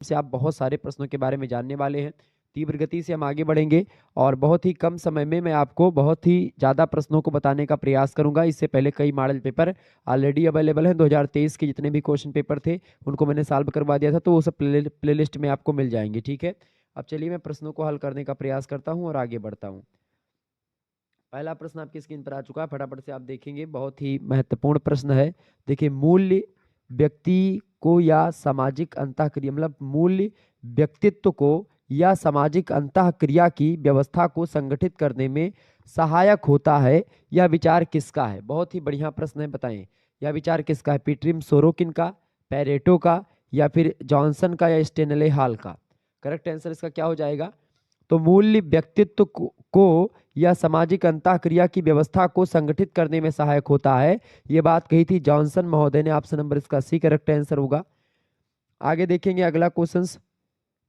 से आप बहुत सारे प्रश्नों के बारे में जानने वाले हैं। तीव्र गति से हम आगे बढ़ेंगे और बहुत ही कम समय में मैं आपको बहुत ही ज़्यादा प्रश्नों को बताने का प्रयास करूंगा। इससे पहले कई मॉडल पेपर ऑलरेडी अवेलेबल हैं। 2023 के जितने भी क्वेश्चन पेपर थे उनको मैंने सॉल्व करवा दिया था, तो वो सब प्लेलिस्ट में आपको मिल जाएंगे। ठीक है, अब चलिए मैं प्रश्नों को हल करने का प्रयास करता हूँ और आगे बढ़ता हूँ। पहला प्रश्न आपकी स्क्रीन पर आ चुका है, फटाफट से आप देखेंगे। बहुत ही महत्वपूर्ण प्रश्न है। देखिए, मूल्य व्यक्ति को या सामाजिक अंतःक्रिया, मतलब मूल्य व्यक्तित्व को या सामाजिक अंतःक्रिया की व्यवस्था को संगठित करने में सहायक होता है। यह विचार किसका है? बहुत ही बढ़िया प्रश्न है, बताएं यह विचार किसका है? पीट्रिम सोरोकिन का, पेरेटो का, या फिर जॉनसन का, या स्टेनले हॉल का? करेक्ट आंसर इसका क्या हो जाएगा? तो मूल्य व्यक्तित्व को या सामाजिक अंतःक्रिया की व्यवस्था को संगठित करने में सहायक होता है। ये बात कही थी जॉनसन महोदय ने। ऑप्शन नंबर इसका सी करेक्ट आंसर होगा। आगे देखेंगे अगला क्वेश्चन।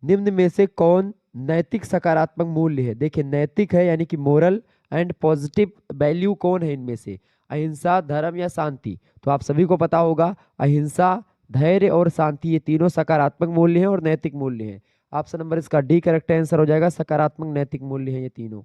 निम्न में से कौन नैतिक सकारात्मक मूल्य है? देखिए, नैतिक है यानी कि मोरल एंड पॉजिटिव वैल्यू कौन है इनमें से? अहिंसा, धर्म या शांति? तो आप सभी को पता होगा, अहिंसा, धैर्य और शांति ये तीनों सकारात्मक मूल्य हैं और नैतिक मूल्य हैं। ऑप्शन नंबर इसका डी करेक्ट आंसर हो जाएगा। सकारात्मक नैतिक मूल्य है ये तीनों।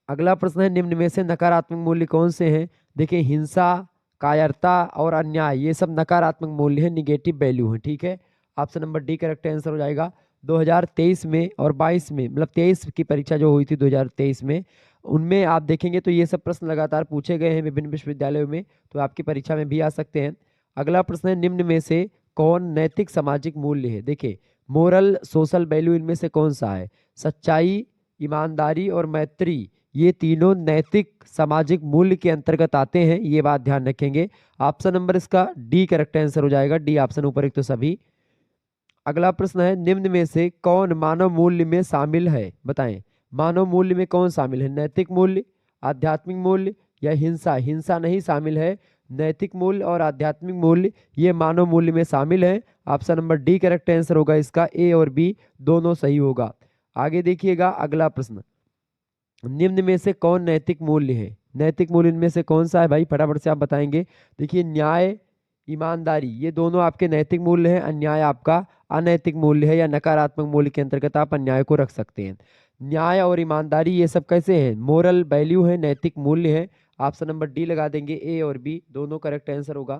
अगला प्रश्न है, निम्न में से नकारात्मक मूल्य कौन से हैं? देखिए, हिंसा, कायरता और अन्याय ये सब नकारात्मक मूल्य है, निगेटिव वैल्यू है। ठीक है, option number D correct answer हो जाएगा। 2023 में और 22 में, मतलब 23 की परीक्षा जो हुई थी 2023 में, उनमें आप देखेंगे तो ये सब प्रश्न लगातार पूछे गए हैं विभिन्न विश्वविद्यालयों में, तो आपकी परीक्षा में भी आ सकते हैं। अगला प्रश्न है, निम्न में से कौन नैतिक सामाजिक मूल्य है? देखिए, मोरल सोशल वैल्यू इनमें से कौन सा है? सच्चाई, ईमानदारी और मैत्री ये तीनों नैतिक सामाजिक मूल्य के अंतर्गत आते हैं, ये बात ध्यान रखेंगे। ऑप्शन नंबर इसका डी करेक्ट आंसर हो जाएगा। डी ऑप्शन ऊपर तो सभी। अगला प्रश्न है, निम्न में से कौन मानव मूल्य में शामिल है? बताएं, मानव मूल्य में कौन शामिल है? नैतिक मूल्य, आध्यात्मिक मूल्य या हिंसा? हिंसा नहीं शामिल है, नैतिक मूल्य और आध्यात्मिक मूल्य ये मानव मूल्य में शामिल है। Option number D correct answer होगा इसका। ए और बी दोनों सही होगा। आगे देखिएगा अगला प्रश्न, निम्न में से कौन नैतिक मूल्य है? नैतिक मूल्य इनमें से कौन सा है भाई? फटाफट से आप बताएंगे। देखिए, न्याय, ईमानदारी ये दोनों आपके नैतिक मूल्य हैं। अन्याय आपका अनैतिक मूल्य है या नकारात्मक मूल्य के अंतर्गत आप अन्याय को रख सकते हैं। न्याय और ईमानदारी ये सब कैसे हैं? मोरल वैल्यू है, नैतिक मूल्य है। ऑप्शन नंबर डी लगा देंगे। ए और बी दोनों करेक्ट आंसर होगा।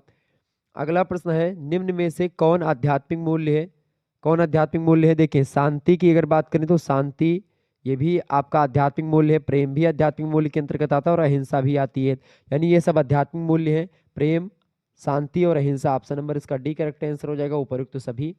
अगला प्रश्न है, निम्न में से कौन आध्यात्मिक मूल्य है? कौन आध्यात्मिक मूल्य है? देखिए, शांति की अगर बात करें तो शांति ये भी आपका आध्यात्मिक मूल्य है। प्रेम भी आध्यात्मिक मूल्य के अंतर्गत आता है और अहिंसा भी आती है, यानी ये सब आध्यात्मिक मूल्य है। प्रेम, शांति और अहिंसा। ऑप्शन नंबर इसका डी करेक्ट आंसर हो जाएगा, उपयुक्त तो सभी।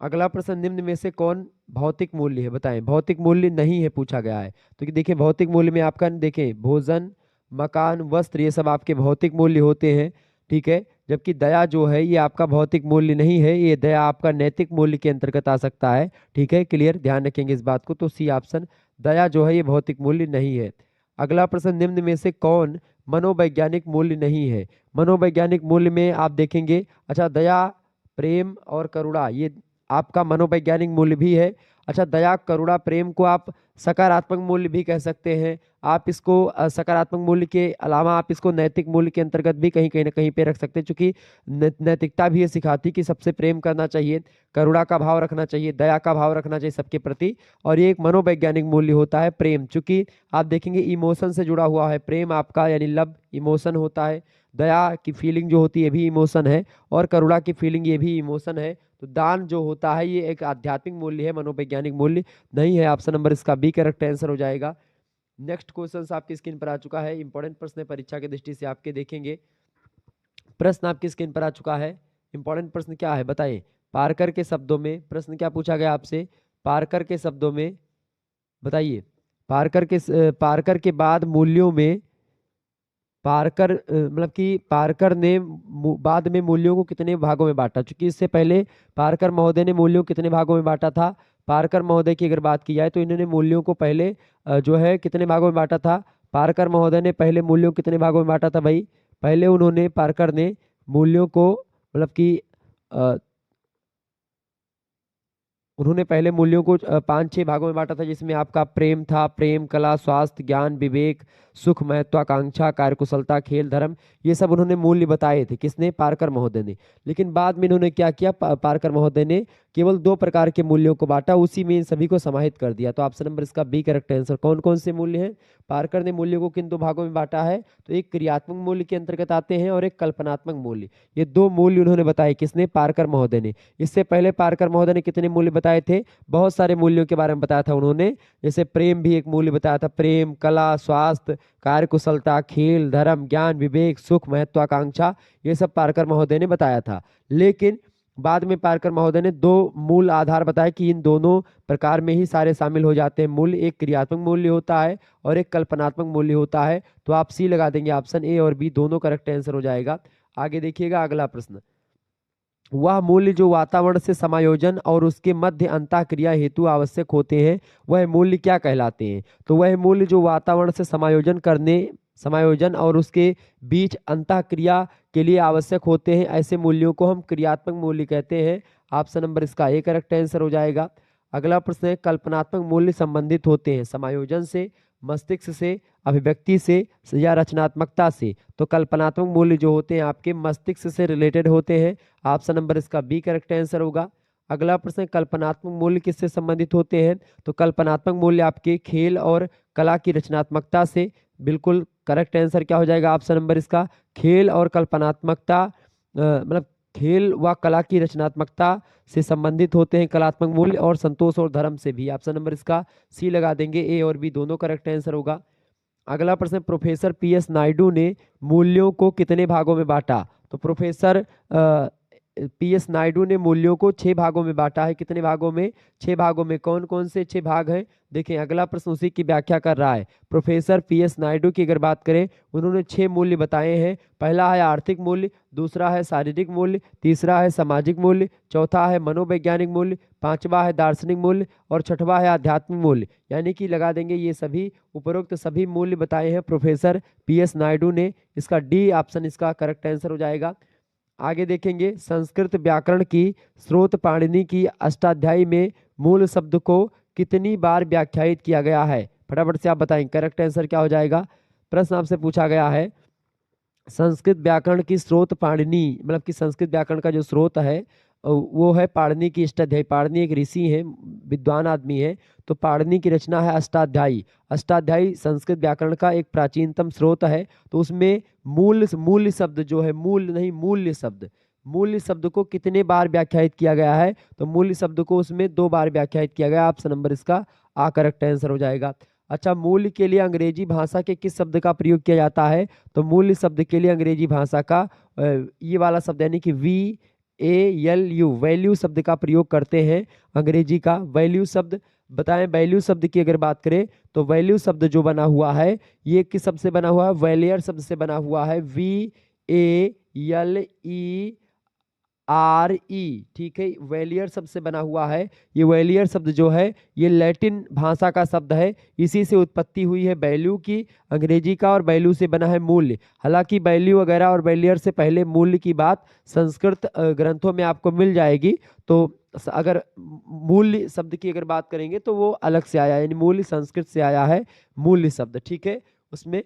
अगला प्रश्न, निम्न में से कौन भौतिक मूल्य है? बताएं, भौतिक मूल्य नहीं है पूछा गया है। तो देखिए, भौतिक मूल्य में आपका देखें, भोजन, मकान, वस्त्र ये सब आपके भौतिक मूल्य होते हैं। ठीक है, जबकि दया जो है ये आपका भौतिक मूल्य नहीं है, ये दया आपका नैतिक मूल्य के अंतर्गत आ सकता है। ठीक है, क्लियर, ध्यान रखेंगे इस बात को। तो सी ऑप्शन, दया जो है ये भौतिक मूल्य नहीं है। अगला प्रश्न, निम्न में से कौन मनोवैज्ञानिक मूल्य नहीं है? मनोवैज्ञानिक मूल्य में आप देखेंगे, अच्छा, दया, प्रेम और करुणा ये आपका मनोवैज्ञानिक मूल्य भी है। अच्छा, दया, करुणा, प्रेम को आप सकारात्मक मूल्य भी कह सकते हैं। आप इसको सकारात्मक मूल्य के अलावा आप इसको नैतिक मूल्य के अंतर्गत भी कहीं ना कहीं पे रख सकते हैं, क्योंकि नैतिकता भी ये सिखाती कि सबसे प्रेम करना चाहिए, करुणा का भाव रखना चाहिए, दया का भाव रखना चाहिए सबके प्रति। और ये एक मनोवैज्ञानिक मूल्य होता है प्रेम, चूंकि आप देखेंगे इमोशन से जुड़ा हुआ है प्रेम आपका, यानी लव इमोशन होता है। दया की फीलिंग जो होती है भी इमोशन है, और करुणा की फीलिंग ये भी इमोशन है। तो दान जो होता है ये एक आध्यात्मिक मूल्य है, मनोवैज्ञानिक मूल्य नहीं है। ऑप्शन नंबर इसका बी करेक्ट आंसर हो जाएगा। नेक्स्ट क्वेश्चन आपकी स्क्रीन पर आ चुका है, इंपॉर्टेंट प्रश्न है परीक्षा की दृष्टि से आपके देखेंगे। प्रश्न आपकी स्क्रीन पर आ चुका है। इंपॉर्टेंट प्रश्न क्या है बताइए? पार्कर के शब्दों में प्रश्न क्या पूछा गया आपसे? पार्कर के शब्दों में बताइए, पार्कर के बाद मूल्यों में मतलब कि पार्कर ने बाद में मूल्यों को कितने भागों में बांटा? चूंकि इससे पहले पार्कर महोदय ने मूल्यों को कितने भागों में बांटा था? पार्कर महोदय की अगर बात की जाए तो इन्होंने मूल्यों को पहले जो है कितने भागों में बांटा था? पार्कर महोदय ने पहले मूल्यों को कितने भागों में बांटा था भाई? पहले उन्होंने, पार्कर ने मूल्यों को मतलब कि उन्होंने पहले मूल्यों को 5-6 भागों में बांटा था, जिसमें आपका प्रेम था, प्रेम, कला, स्वास्थ्य, ज्ञान, विवेक, सुख, महत्वाकांक्षा, कार्यकुशलता, खेल, धर्म, ये सब उन्होंने मूल्य बताए थे। किसने? पारकर महोदय ने। लेकिन बाद में इन्होंने क्या किया, पारकर महोदय ने केवल 2 प्रकार के मूल्यों को बांटा, उसी में इन सभी को समाहित कर दिया। तो ऑप्शन नंबर इसका बी करेक्ट आंसर। कौन कौन से मूल्य हैं? पारकर ने मूल्यों को किन 2 भागों में बांटा है? तो एक क्रियात्मक मूल्य के अंतर्गत आते हैं और एक कल्पनात्मक मूल्य। ये 2 मूल्य उन्होंने बताए। किसने? पारकर महोदय ने। इससे पहले पारकर महोदय ने कितने मूल्य बताए थे? बहुत सारे मूल्यों के बारे में बताया था उन्होंने। जैसे प्रेम भी एक मूल्य बताया था, प्रेम, कला, स्वास्थ्य, कार्यकुशलता, खेल, धर्म, ज्ञान, विवेक, सुख, महत्वाकांक्षा, ये सब पारकर महोदय ने बताया था। लेकिन बाद में पारकर महोदय ने 2 मूल आधार बताए कि इन दोनों प्रकार में ही सारे शामिल हो जाते हैं मूल्य। एक क्रियात्मक मूल्य होता है और एक कल्पनात्मक मूल्य होता है। तो आप सी लगा देंगे, ऑप्शन ए और बी दोनों करेक्ट आंसर हो जाएगा। आगे देखिएगा अगला प्रश्न। वह मूल्य जो वातावरण से समायोजन और उसके मध्य अंतःक्रिया हेतु आवश्यक होते हैं, वह मूल्य क्या कहलाते हैं? तो वह मूल्य जो वातावरण से समायोजन और उसके बीच अंतःक्रिया के लिए आवश्यक होते हैं, ऐसे मूल्यों को हम क्रियात्मक मूल्य कहते हैं। ऑप्शन नंबर इसका ए करेक्ट आंसर हो जाएगा। अगला प्रश्न है, कल्पनात्मक मूल्य संबंधित होते हैं समायोजन से, मस्तिष्क से, अभिव्यक्ति से या रचनात्मकता से। तो कल्पनात्मक मूल्य जो होते हैं आपके मस्तिष्क से रिलेटेड होते हैं। ऑप्शन नंबर इसका बी करेक्ट आंसर होगा। अगला प्रश्न, कल्पनात्मक मूल्य किससे संबंधित होते हैं? तो कल्पनात्मक मूल्य आपके खेल और कला की रचनात्मकता से। बिल्कुल करेक्ट आंसर क्या हो जाएगा? ऑप्शन नंबर इसका खेल और कल्पनात्मकता, मतलब खेल व कला की रचनात्मकता से संबंधित होते हैं कलात्मक मूल्य, और संतोष और धर्म से भी। ऑप्शन नंबर इसका सी लगा देंगे, ए और बी दोनों करेक्ट आंसर होगा। अगला प्रश्न, प्रोफेसर पीएस नायडू ने मूल्यों को कितने भागों में बांटा? तो प्रोफेसर पीएस नायडू ने मूल्यों को 6 भागों में बांटा है। कितने भागों में? 6 भागों में। कौन कौन से 6 भाग हैं? देखें, अगला प्रश्न उसी की व्याख्या कर रहा है। प्रोफेसर पीएस नायडू की अगर बात करें, उन्होंने 6 मूल्य बताए हैं। पहला है आर्थिक मूल्य, दूसरा है शारीरिक मूल्य, तीसरा है सामाजिक मूल्य, चौथा है मनोवैज्ञानिक मूल्य, पांचवा है दार्शनिक मूल्य और छठवा है आध्यात्मिक मूल्य। यानी कि लगा देंगे ये सभी उपरोक्त सभी मूल्य बताए हैं प्रोफेसर पीएस नायडू ने। इसका डी ऑप्शन इसका करेक्ट आंसर हो जाएगा। आगे देखेंगे, संस्कृत व्याकरण की स्रोत पाणिनि की अष्टाध्यायी में मूल शब्द को कितनी बार व्याख्यायित किया गया है? फटाफट से आप बताएं, करेक्ट आंसर क्या हो जाएगा? प्रश्न आपसे पूछा गया है, संस्कृत व्याकरण की स्रोत पाणिनि, मतलब कि संस्कृत व्याकरण का जो स्रोत है वो है पाणिनि की अष्टाध्यायी। पाणिनि एक ऋषि है, विद्वान आदमी है। तो पाणिनि की रचना है अष्टाध्यायी। अष्टाध्यायी संस्कृत व्याकरण का एक प्राचीनतम स्रोत है। तो उसमें मूल शब्द जो है, मूल नहीं मूल्य शब्द को कितने बार व्याख्यायित किया गया है? तो मूल्य शब्द को उसमें 2 बार व्याख्यायित किया गया। ऑप्शन नंबर इसका आ करेक्ट आंसर हो जाएगा। अच्छा, मूल्य के लिए अंग्रेजी भाषा के किस शब्द का प्रयोग किया जाता है? तो मूल्य शब्द के लिए अंग्रेजी भाषा का ये वाला शब्द यानी कि VALU, वैल्यू शब्द का प्रयोग करते हैं अंग्रेजी का। वैल्यू शब्द बताएं, वैल्यू शब्द की अगर बात करें तो वैल्यू शब्द जो बना हुआ है ये किस शब्द से बना हुआ है? वैलियर शब्द से बना हुआ है। VALERE, ठीक है, वैलियर शब्द से बना हुआ है। ये वैलियर शब्द जो है ये लैटिन भाषा का शब्द है। इसी से उत्पत्ति हुई है वैल्यू की, अंग्रेजी का, और वैल्यू से बना है मूल्य। हालांकि वैल्यू वगैरह और वैलियर से पहले मूल्य की बात संस्कृत ग्रंथों में आपको मिल जाएगी। तो अगर मूल्य शब्द की अगर बात करेंगे तो वो अलग से आया, यानी मूल्य संस्कृत से आया है, मूल्य शब्द, ठीक है उसमें।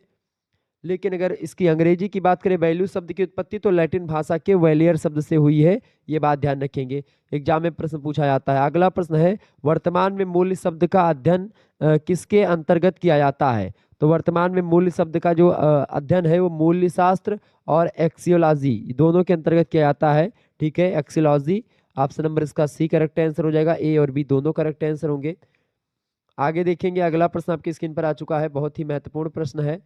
लेकिन अगर इसकी अंग्रेजी की बात करें, वैल्यू शब्द की उत्पत्ति तो लैटिन भाषा के वैलियर शब्द से हुई है। ये बात ध्यान रखेंगे, एग्जाम में प्रश्न पूछा जाता है। अगला प्रश्न है, वर्तमान में मूल्य शब्द का अध्ययन किसके अंतर्गत किया जाता है? तो वर्तमान में मूल्य शब्द का जो अध्ययन है वो मूल्य शास्त्र और एक्सियोलॉजी दोनों के अंतर्गत किया जाता है, ठीक है, एक्सियोलॉजी। ऑप्शन नंबर इसका सी करेक्ट आंसर हो जाएगा। ए और बी दोनों करेक्ट आंसर होंगे। आगे देखेंगे, अगला प्रश्न आपकी स्क्रीन पर आ चुका है, बहुत ही महत्वपूर्ण प्रश्न है,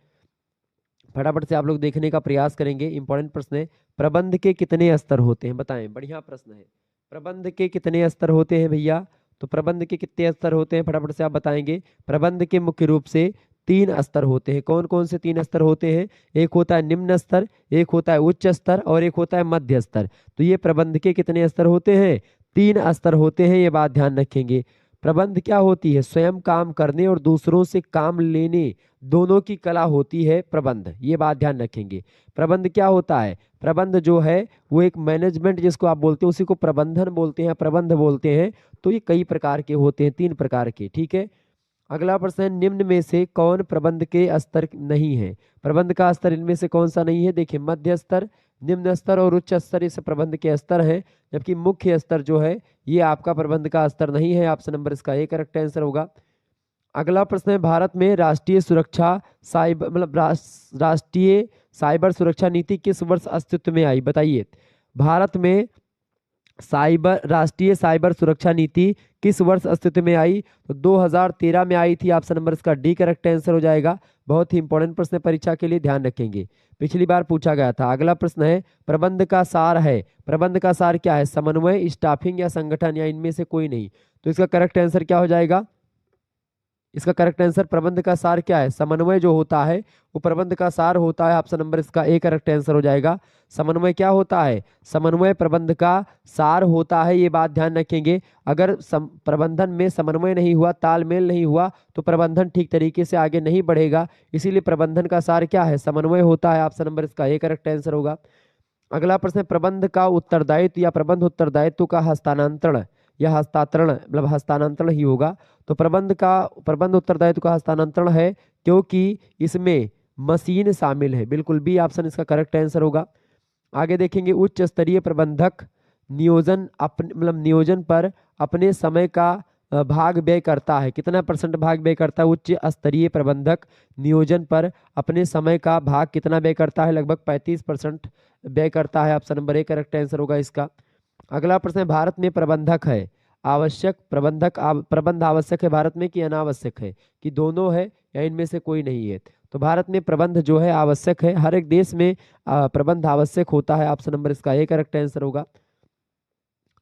फटाफट से आप लोग देखने का प्रयास करेंगे। इंपॉर्टेंट प्रश्न है, प्रबंध के कितने स्तर होते हैं? बताएं, बढ़िया प्रश्न है। प्रबंध के कितने स्तर होते हैं भैया? तो प्रबंध के कितने स्तर होते हैं फटाफट से आप बताएंगे। प्रबंध के मुख्य रूप से 3 स्तर होते हैं। कौन कौन से 3 स्तर होते हैं? एक होता है निम्न स्तर, एक होता है उच्च स्तर और एक होता है मध्य स्तर। तो ये प्रबंध के कितने स्तर होते हैं? 3 स्तर होते हैं, ये बात ध्यान रखेंगे। प्रबंध क्या होती है? स्वयं काम करने और दूसरों से काम लेने दोनों की कला होती है प्रबंध। ये बात ध्यान रखेंगे। प्रबंध क्या होता है? प्रबंध जो है वो एक मैनेजमेंट जिसको आप बोलते हैं उसी को प्रबंधन बोलते हैं, प्रबंध बोलते हैं। तो ये कई प्रकार के होते हैं, 3 प्रकार के। ठीक है। अगला प्रश्न है, निम्न में से कौन प्रबंध के स्तर नहीं है? प्रबंध का स्तर इनमें से कौन सा नहीं है? देखिए, मध्य स्तर, निम्न स्तर और उच्च स्तर इस प्रबंध के स्तर हैं, जबकि मुख्य स्तर जो है ये आपका प्रबंध का स्तर नहीं है। ऑप्शन नंबर इसका ए करेक्ट आंसर होगा। अगला प्रश्न है, भारत में राष्ट्रीय सुरक्षा साइबर राष्ट्रीय साइबर सुरक्षा नीति किस वर्ष अस्तित्व में आई? बताइए। भारत में राष्ट्रीय साइबर सुरक्षा नीति किस वर्ष अस्तित्व में आई? तो 2013 में आई थी। ऑप्शन नंबर इसका डी करेक्ट आंसर हो जाएगा। बहुत ही इंपॉर्टेंट प्रश्न है, परीक्षा के लिए ध्यान रखेंगे, पिछली बार पूछा गया था। अगला प्रश्न है, प्रबंध का सार है। प्रबंध का सार क्या है? समन्वय, स्टाफिंग या संगठन, या इनमें से कोई नहीं? तो इसका करेक्ट आंसर क्या हो जाएगा? इसका करेक्ट आंसर, प्रबंध का सार क्या है? समन्वय जो होता है वो प्रबंध का सार होता है। ऑप्शन नंबर इसका ए करेक्ट आंसर हो जाएगा। समन्वय क्या होता है? समन्वय प्रबंध का सार होता है। ये बात ध्यान रखेंगे। अगर प्रबंधन में समन्वय नहीं हुआ, तालमेल नहीं हुआ, तो प्रबंधन ठीक तरीके से आगे नहीं बढ़ेगा। इसीलिए प्रबंधन का सार क्या है? समन्वय होता है। ऑप्शन नंबर इसका ए करेक्ट आंसर होगा। अगला प्रश्न है, प्रबंध का उत्तरदायित्व या प्रबंध उत्तरदायित्व का हस्तांतरण या हस्तांतरण, मतलब हस्तांतरण ही होगा। तो प्रबंध उत्तरदायित्व का हस्तांतरण है, क्योंकि इसमें मशीन शामिल है। बिल्कुल बी ऑप्शन इसका करेक्ट आंसर होगा। आगे देखेंगे, उच्च स्तरीय प्रबंधक नियोजन नियोजन पर अपने समय का भाग व्यय करता है। कितना % भाग व्यय करता है? उच्च स्तरीय प्रबंधक नियोजन पर अपने समय का भाग कितना व्यय करता है? लगभग 35% व्यय करता है। Option number a correct answer होगा इसका। अगला प्रश्न है, भारत में प्रबंधक है आवश्यक प्रबंध आवश्यक है भारत में कि अनावश्यक है, कि दोनों है या इनमें से कोई नहीं है? तो भारत में प्रबंध जो है आवश्यक है। हर एक देश में प्रबंध आवश्यक होता है। ऑप्शन नंबर इसका ए करेक्ट आंसर होगा।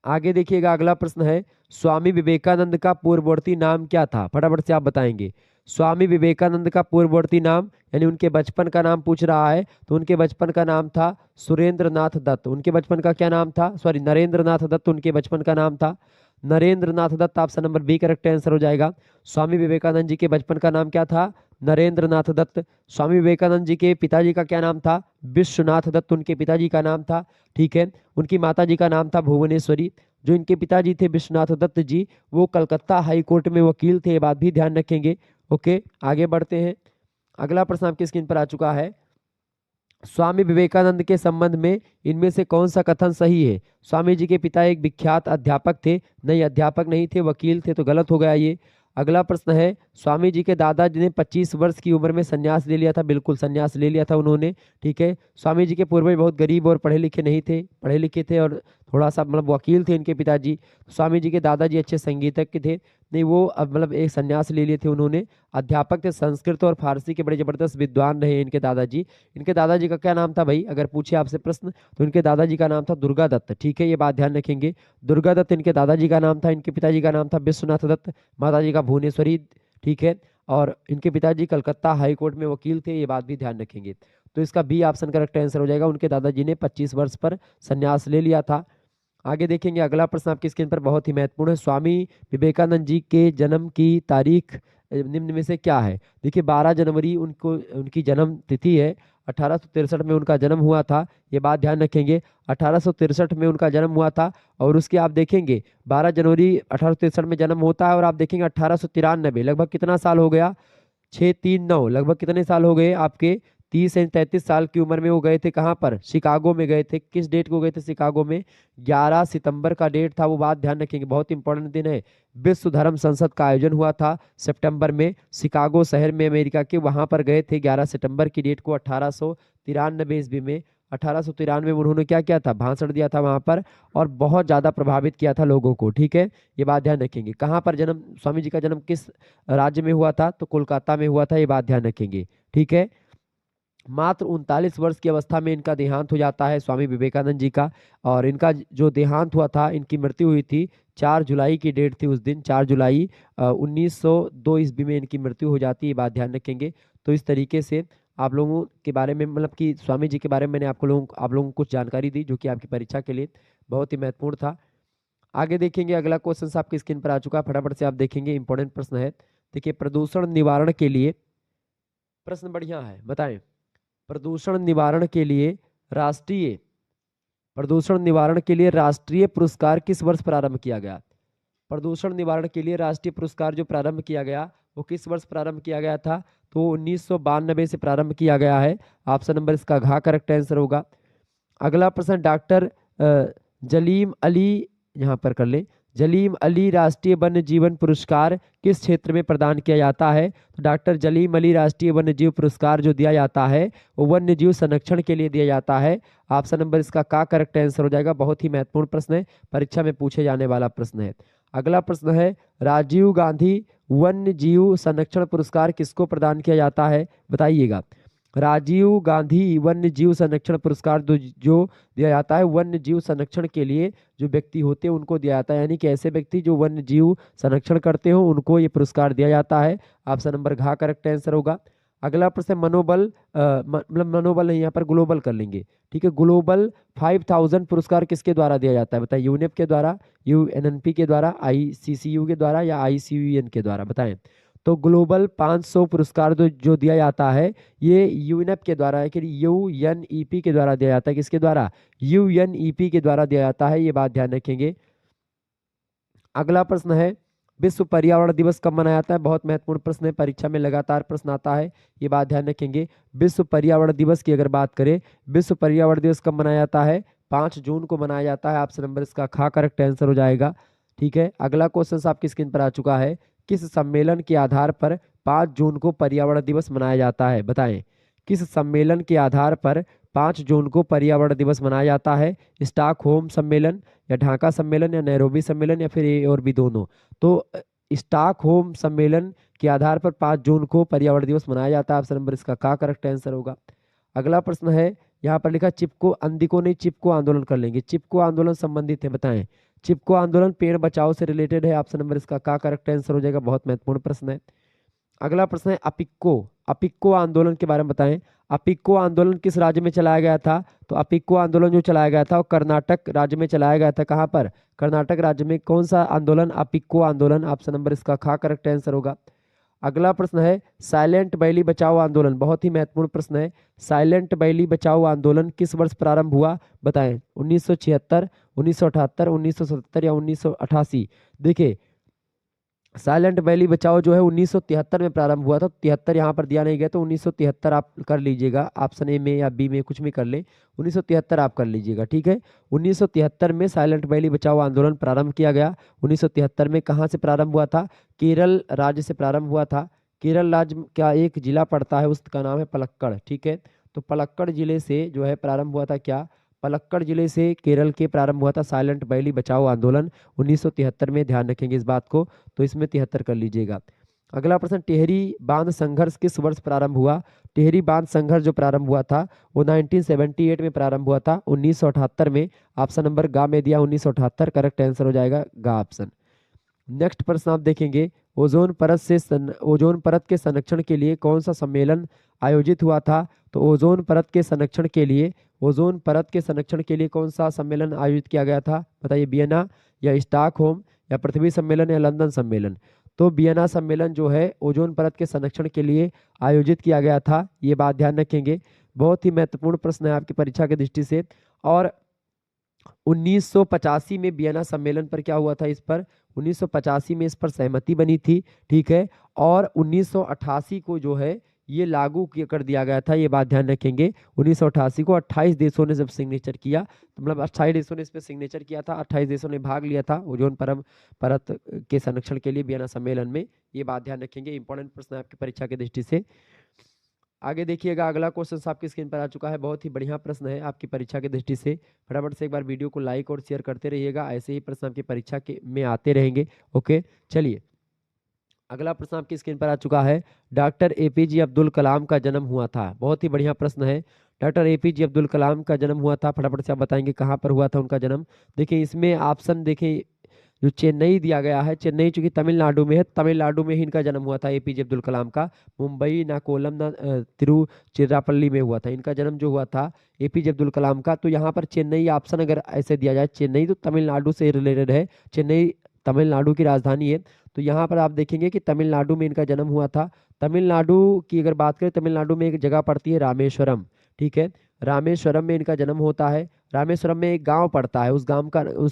आगे देखिएगा, अगला प्रश्न है, स्वामी विवेकानंद का पूर्ववर्ती नाम क्या था? फटाफट से आप बताएंगे। स्वामी विवेकानंद का पूर्ववर्ती नाम, यानी उनके बचपन का नाम पूछ रहा है, तो उनके बचपन का नाम था सुरेंद्र नाथ दत्त। उनके बचपन का क्या नाम था? सॉरी, नरेंद्र नाथ दत्त उनके बचपन का नाम था। Narendra Nath Datta option number B correct answer हो जाएगा। स्वामी विवेकानंद जी के बचपन का नाम क्या था? नरेंद्र नाथ दत्त। स्वामी विवेकानंद जी के पिताजी का क्या नाम था? विश्वनाथ दत्त उनके पिताजी का नाम था। ठीक है। उनकी माता जी का नाम था भुवनेश्वरी। जो इनके पिताजी थे विश्वनाथ दत्त जी, वो कलकत्ता हाई कोर्ट में वकील थे। ये बात भी ध्यान रखेंगे। ओके, आगे बढ़ते हैं। अगला प्रश्न आपकी स्क्रीन पर आ चुका है, स्वामी विवेकानंद के संबंध में इनमें से कौन सा कथन सही है? स्वामी जी के पिता एक विख्यात अध्यापक थे। नहीं, अध्यापक नहीं थे, वकील थे, तो गलत हो गया ये। अगला प्रश्न है, स्वामी जी के दादाजी ने 25 वर्ष की उम्र में संन्यास ले लिया था। बिल्कुल संन्यास ले लिया था उन्होंने। ठीक है। स्वामी जी के पूर्वज बहुत गरीब और पढ़े लिखे नहीं थे, पढ़े लिखे थे और थोड़ा सा वकील थे इनके पिताजी। स्वामी जी के दादाजी अच्छे संगीतज्ञ थे। नहीं, वो अब एक संन्यास ले लिए थे उन्होंने। अध्यापक थे, संस्कृत और फारसी के बड़े जबरदस्त विद्वान रहे इनके दादाजी। इनके दादाजी का क्या नाम था भाई? अगर पूछे आपसे प्रश्न, तो इनके दादाजी का नाम था दुर्गा दत्त। ठीक है, ये बात ध्यान रखेंगे। दुर्गा दत्त इनके दादाजी का नाम था। इनके पिताजी का नाम था विश्वनाथ दत्त, माताजी का भुवनेश्वरी। ठीक है। और इनके पिताजी कलकत्ता हाई कोर्ट में वकील थे। ये बात भी ध्यान रखेंगे। तो इसका बी ऑप्शन करेक्ट आंसर हो जाएगा। उनके दादाजी ने 25 वर्ष पर संन्यास ले लिया था। आगे देखेंगे, अगला प्रश्न आपकी स्क्रीन पर बहुत ही महत्वपूर्ण है, स्वामी विवेकानंद जी के जन्म की तारीख निम्न में से क्या है? देखिए, 12 जनवरी उनकी जन्म तिथि है। 1863 में उनका जन्म हुआ था। ये बात ध्यान रखेंगे। 1863 में उनका जन्म हुआ था। और उसके आप देखेंगे 12 जनवरी 1863 में जन्म होता है, और आप देखेंगे 1893, लगभग कितना साल हो गया? 639, लगभग कितने साल हो गए आपके? 30 से 33 साल की उम्र में वो गए थे। कहाँ पर? शिकागो में गए थे। किस डेट को गए थे शिकागो में? 11 सितंबर का डेट था। वो बात ध्यान रखेंगे, बहुत इंपॉर्टेंट दिन है। विश्व धर्म संसद का आयोजन हुआ था सितंबर में, शिकागो शहर में अमेरिका के। वहां पर गए थे 11 सितंबर की डेट को 1893 ईस्वी में। 1893 में उन्होंने क्या किया था? भाषण दिया था वहां पर, और बहुत ज्यादा प्रभावित किया था लोगों को। ठीक है, ये बात ध्यान रखेंगे। कहाँ पर जन्म, स्वामी जी का जन्म किस राज्य में हुआ था? तो कोलकाता में हुआ था। ये बात ध्यान रखेंगे। ठीक है। मात्र 39 वर्ष की अवस्था में इनका देहांत हो जाता है, स्वामी विवेकानंद जी का। और इनका जो देहांत हुआ था, इनकी मृत्यु हुई थी 4 जुलाई की डेट थी उस दिन। 4 जुलाई 1902 ईस्वी में इनकी मृत्यु हो जाती है। बात ध्यान रखेंगे। तो इस तरीके से आप लोगों के बारे में, कि स्वामी जी के बारे में मैंने आप लोगों को कुछ जानकारी दी, जो कि आपकी परीक्षा के लिए बहुत ही महत्वपूर्ण था। आगे देखेंगे अगला क्वेश्चन आपकी स्क्रीन पर आ चुका है, फटाफट से आप देखेंगे, इंपॉर्टेंट प्रश्न है। देखिए प्रदूषण निवारण के लिए, प्रश्न बढ़िया है, बताएं प्रदूषण निवारण के लिए राष्ट्रीय प्रदूषण निवारण के लिए राष्ट्रीय पुरस्कार किस वर्ष प्रारंभ किया गया? प्रदूषण निवारण के लिए राष्ट्रीय पुरस्कार जो प्रारंभ किया गया वो किस वर्ष प्रारंभ किया गया था? तो 1992 से प्रारंभ किया गया है। ऑप्शन नंबर इसका घ करेक्ट आंसर होगा। अगला प्रश्न डॉक्टर जलीम अली, यहाँ पर कर ले, जलीम अली राष्ट्रीय वन्य जीवन पुरस्कार किस क्षेत्र में प्रदान किया जाता है? तो डॉक्टर जलीम अली राष्ट्रीय वन्य जीव पुरस्कार जो दिया जाता है वो वन्य जीव संरक्षण के लिए दिया जाता है। ऑप्शन नंबर इसका का करेक्ट आंसर हो जाएगा। बहुत ही महत्वपूर्ण प्रश्न है, परीक्षा में पूछे जाने वाला प्रश्न है। अगला प्रश्न है राजीव गांधी वन्य जीव संरक्षण पुरस्कार किसको प्रदान किया जाता है? बताइएगा। राजीव गांधी वन्य जीव संरक्षण पुरस्कार जो दिया जाता है वन्य जीव संरक्षण के लिए जो व्यक्ति होते हैं उनको दिया जाता है, यानी कि ऐसे व्यक्ति जो वन्य जीव संरक्षण करते हो उनको ये पुरस्कार दिया जाता है। ऑप्शन नंबर घ करेक्ट आंसर होगा। अगला प्रश्न मनोबल, मतलब मनोबल नहीं, यहाँ पर ग्लोबल कर लेंगे, ठीक है। ग्लोबल 5000 पुरस्कार किसके द्वारा दिया जाता है? बताइए, यूनेप के द्वारा, यूएनएनपी के द्वारा, आईसीसीयू के द्वारा या आईसीयूएन के द्वारा? बताएं। तो ग्लोबल 500 पुरस्कार जो दिया जाता है ये यूनेप के द्वारा है कि यूएनईपी के द्वारा दिया जाता है। किसके द्वारा? यूएनईपी के द्वारा दिया जाता है, ये बात ध्यान रखेंगे। अगला प्रश्न है विश्व पर्यावरण दिवस कब मनाया जाता है? बहुत महत्वपूर्ण प्रश्न है, परीक्षा में लगातार प्रश्न आता है, ये बात ध्यान रखेंगे। विश्व पर्यावरण दिवस की अगर बात करें, विश्व पर्यावरण दिवस कब मनाया जाता है? 5 जून को मनाया जाता है। ऑप्शन नंबर इसका खा करेक्ट आंसर हो जाएगा, ठीक है। अगला क्वेश्चन आपकी स्क्रीन पर आ चुका है, किस सम्मेलन के आधार पर 5 जून को पर्यावरण दिवस मनाया जाता है? बताएं, किस सम्मेलन के आधार पर 5 जून को पर्यावरण दिवस मनाया जाता है? स्टॉकहोम सम्मेलन या ढाका सम्मेलन या नैरोबी सम्मेलन या फिर ए और बी दोनों? तो स्टॉकहोम सम्मेलन के आधार पर 5 जून को पर्यावरण दिवस मनाया जाता है। ऑप्शन नंबर इसका का करेक्ट आंसर होगा। अगला प्रश्न है, यहाँ पर लिखा चिपको अंदिको नहीं चिपको आंदोलन कर लेंगे, चिपको आंदोलन संबंधित है, बताएं। चिपको आंदोलन पेड़ बचाओ से रिलेटेड है। ऑप्शन नंबर इसका का करेक्ट आंसर हो जाएगा, बहुत महत्वपूर्ण प्रश्न है। अगला प्रश्न है अपिक्को, अपिक्को आंदोलन के बारे में बताएं। अपिक्को आंदोलन किस राज्य में चलाया गया था? तो अपिक्को आंदोलन जो चलाया गया था वो कर्नाटक राज्य में चलाया गया था। कहाँ पर? कर्नाटक राज्य में। कौन सा आंदोलन? अपिक्को आंदोलन। ऑप्शन नंबर इसका खा करेक्ट आंसर होगा। अगला प्रश्न है साइलेंट वैली बचाओ आंदोलन, बहुत ही महत्वपूर्ण प्रश्न है। साइलेंट वैली बचाओ आंदोलन किस वर्ष प्रारंभ हुआ? बताएं। 1976, 1978, 1977 या 1988? देखिए साइलेंट वैली बचाओ जो है 1973 में प्रारंभ हुआ था। 73 यहाँ पर दिया नहीं गया तो 1973 आप कर लीजिएगा, ऑप्शन ए में या बी में कुछ भी कर ले, 1973 आप कर लीजिएगा, ठीक है। 1973 में साइलेंट वैली बचाओ आंदोलन प्रारंभ किया गया। 1973 में कहाँ से प्रारंभ हुआ था? केरल राज्य से प्रारंभ हुआ था। केरल राज्य का एक जिला पड़ता है, उसका नाम है पलक्कड़, ठीक है। तो पलक्कड़ जिले से जो है प्रारंभ हुआ था, क्या? पलक्कड़ जिले से केरल के प्रारंभ हुआ था साइलेंट वैली बचाओ आंदोलन 1973 में, ध्यान रखेंगे इस बात को, तो इसमें 73 कर लीजिएगा। अगला प्रश्न टिहरी बांध संघर्ष किस वर्ष प्रारंभ हुआ? टिहरी बांध संघर्ष जो प्रारंभ हुआ था वो 1978 में प्रारंभ हुआ था, 1978 में। ऑप्शन नंबर गा में दिया 1978, करेक्ट आंसर हो जाएगा गा ऑप्शन। नेक्स्ट प्रश्न आप देखेंगे ओजोन परत के संरक्षण के लिए कौन सा सम्मेलन आयोजित हुआ था? तो ओजोन परत के संरक्षण के लिए कौन सा सम्मेलन आयोजित किया गया था? बताइए, वियना या स्टॉकहोम या पृथ्वी सम्मेलन या लंदन सम्मेलन? तो वियना सम्मेलन जो है ओजोन परत के संरक्षण के लिए आयोजित किया गया था, ये बात ध्यान रखेंगे। बहुत ही महत्वपूर्ण प्रश्न है आपकी परीक्षा की दृष्टि से। और 1985 में वियना सम्मेलन पर क्या हुआ था? इस पर 1985 में इस पर सहमति बनी थी, ठीक है। और 1988 को जो है ये लागू कर दिया गया था, ये बात ध्यान रखेंगे। 1988 को 28 देशों ने जब सिग्नेचर किया, तो मतलब 28 देशों ने इस पर सिग्नेचर किया था, 28 देशों ने भाग लिया था ओजोन परत के संरक्षण के लिए वियना सम्मेलन में, ये बात ध्यान रखेंगे। इंपॉर्टेंट प्रश्न है आपकी परीक्षा की दृष्टि से। आगे देखिएगा, अगला क्वेश्चन आपकी स्क्रीन पर आ चुका है, बहुत ही बढ़िया प्रश्न है आपकी परीक्षा की दृष्टि से। फटाफट से एक बार वीडियो को लाइक और शेयर करते रहिएगा, ऐसे ही प्रश्न आपकी परीक्षा के में आते रहेंगे। ओके, चलिए अगला प्रश्न आपकी स्क्रीन पर आ चुका है, डॉक्टर एपीजे अब्दुल कलाम का जन्म हुआ था। बहुत ही बढ़िया प्रश्न है, डॉक्टर एपीजे अब्दुल कलाम का जन्म हुआ था, फटाफट से आप बताएंगे कहाँ पर हुआ था उनका जन्म। देखिए इसमें ऑप्शन देखिए जो चेन्नई दिया गया है, चेन्नई चूंकि तमिलनाडु में है, तमिलनाडु में ही इनका जन्म हुआ था एपीजे अब्दुल कलाम का। मुंबई ना कोलम ना तिरुचिरापल्ली में हुआ था इनका जन्म जो हुआ था एपीजे अब्दुल कलाम का। तो यहाँ पर चेन्नई ऑप्शन अगर ऐसे दिया जाए, चेन्नई तो तमिलनाडु से रिलेटेड है, चेन्नई तमिलनाडु की राजधानी है। तो यहाँ पर आप देखेंगे कि तमिलनाडु में इनका जन्म हुआ था। तमिलनाडु की अगर बात करें, तमिलनाडु में एक जगह पड़ती है रामेश्वरम, ठीक है, रामेश्वरम में इनका जन्म होता है। रामेश्वरम में एक गांव पड़ता है, उस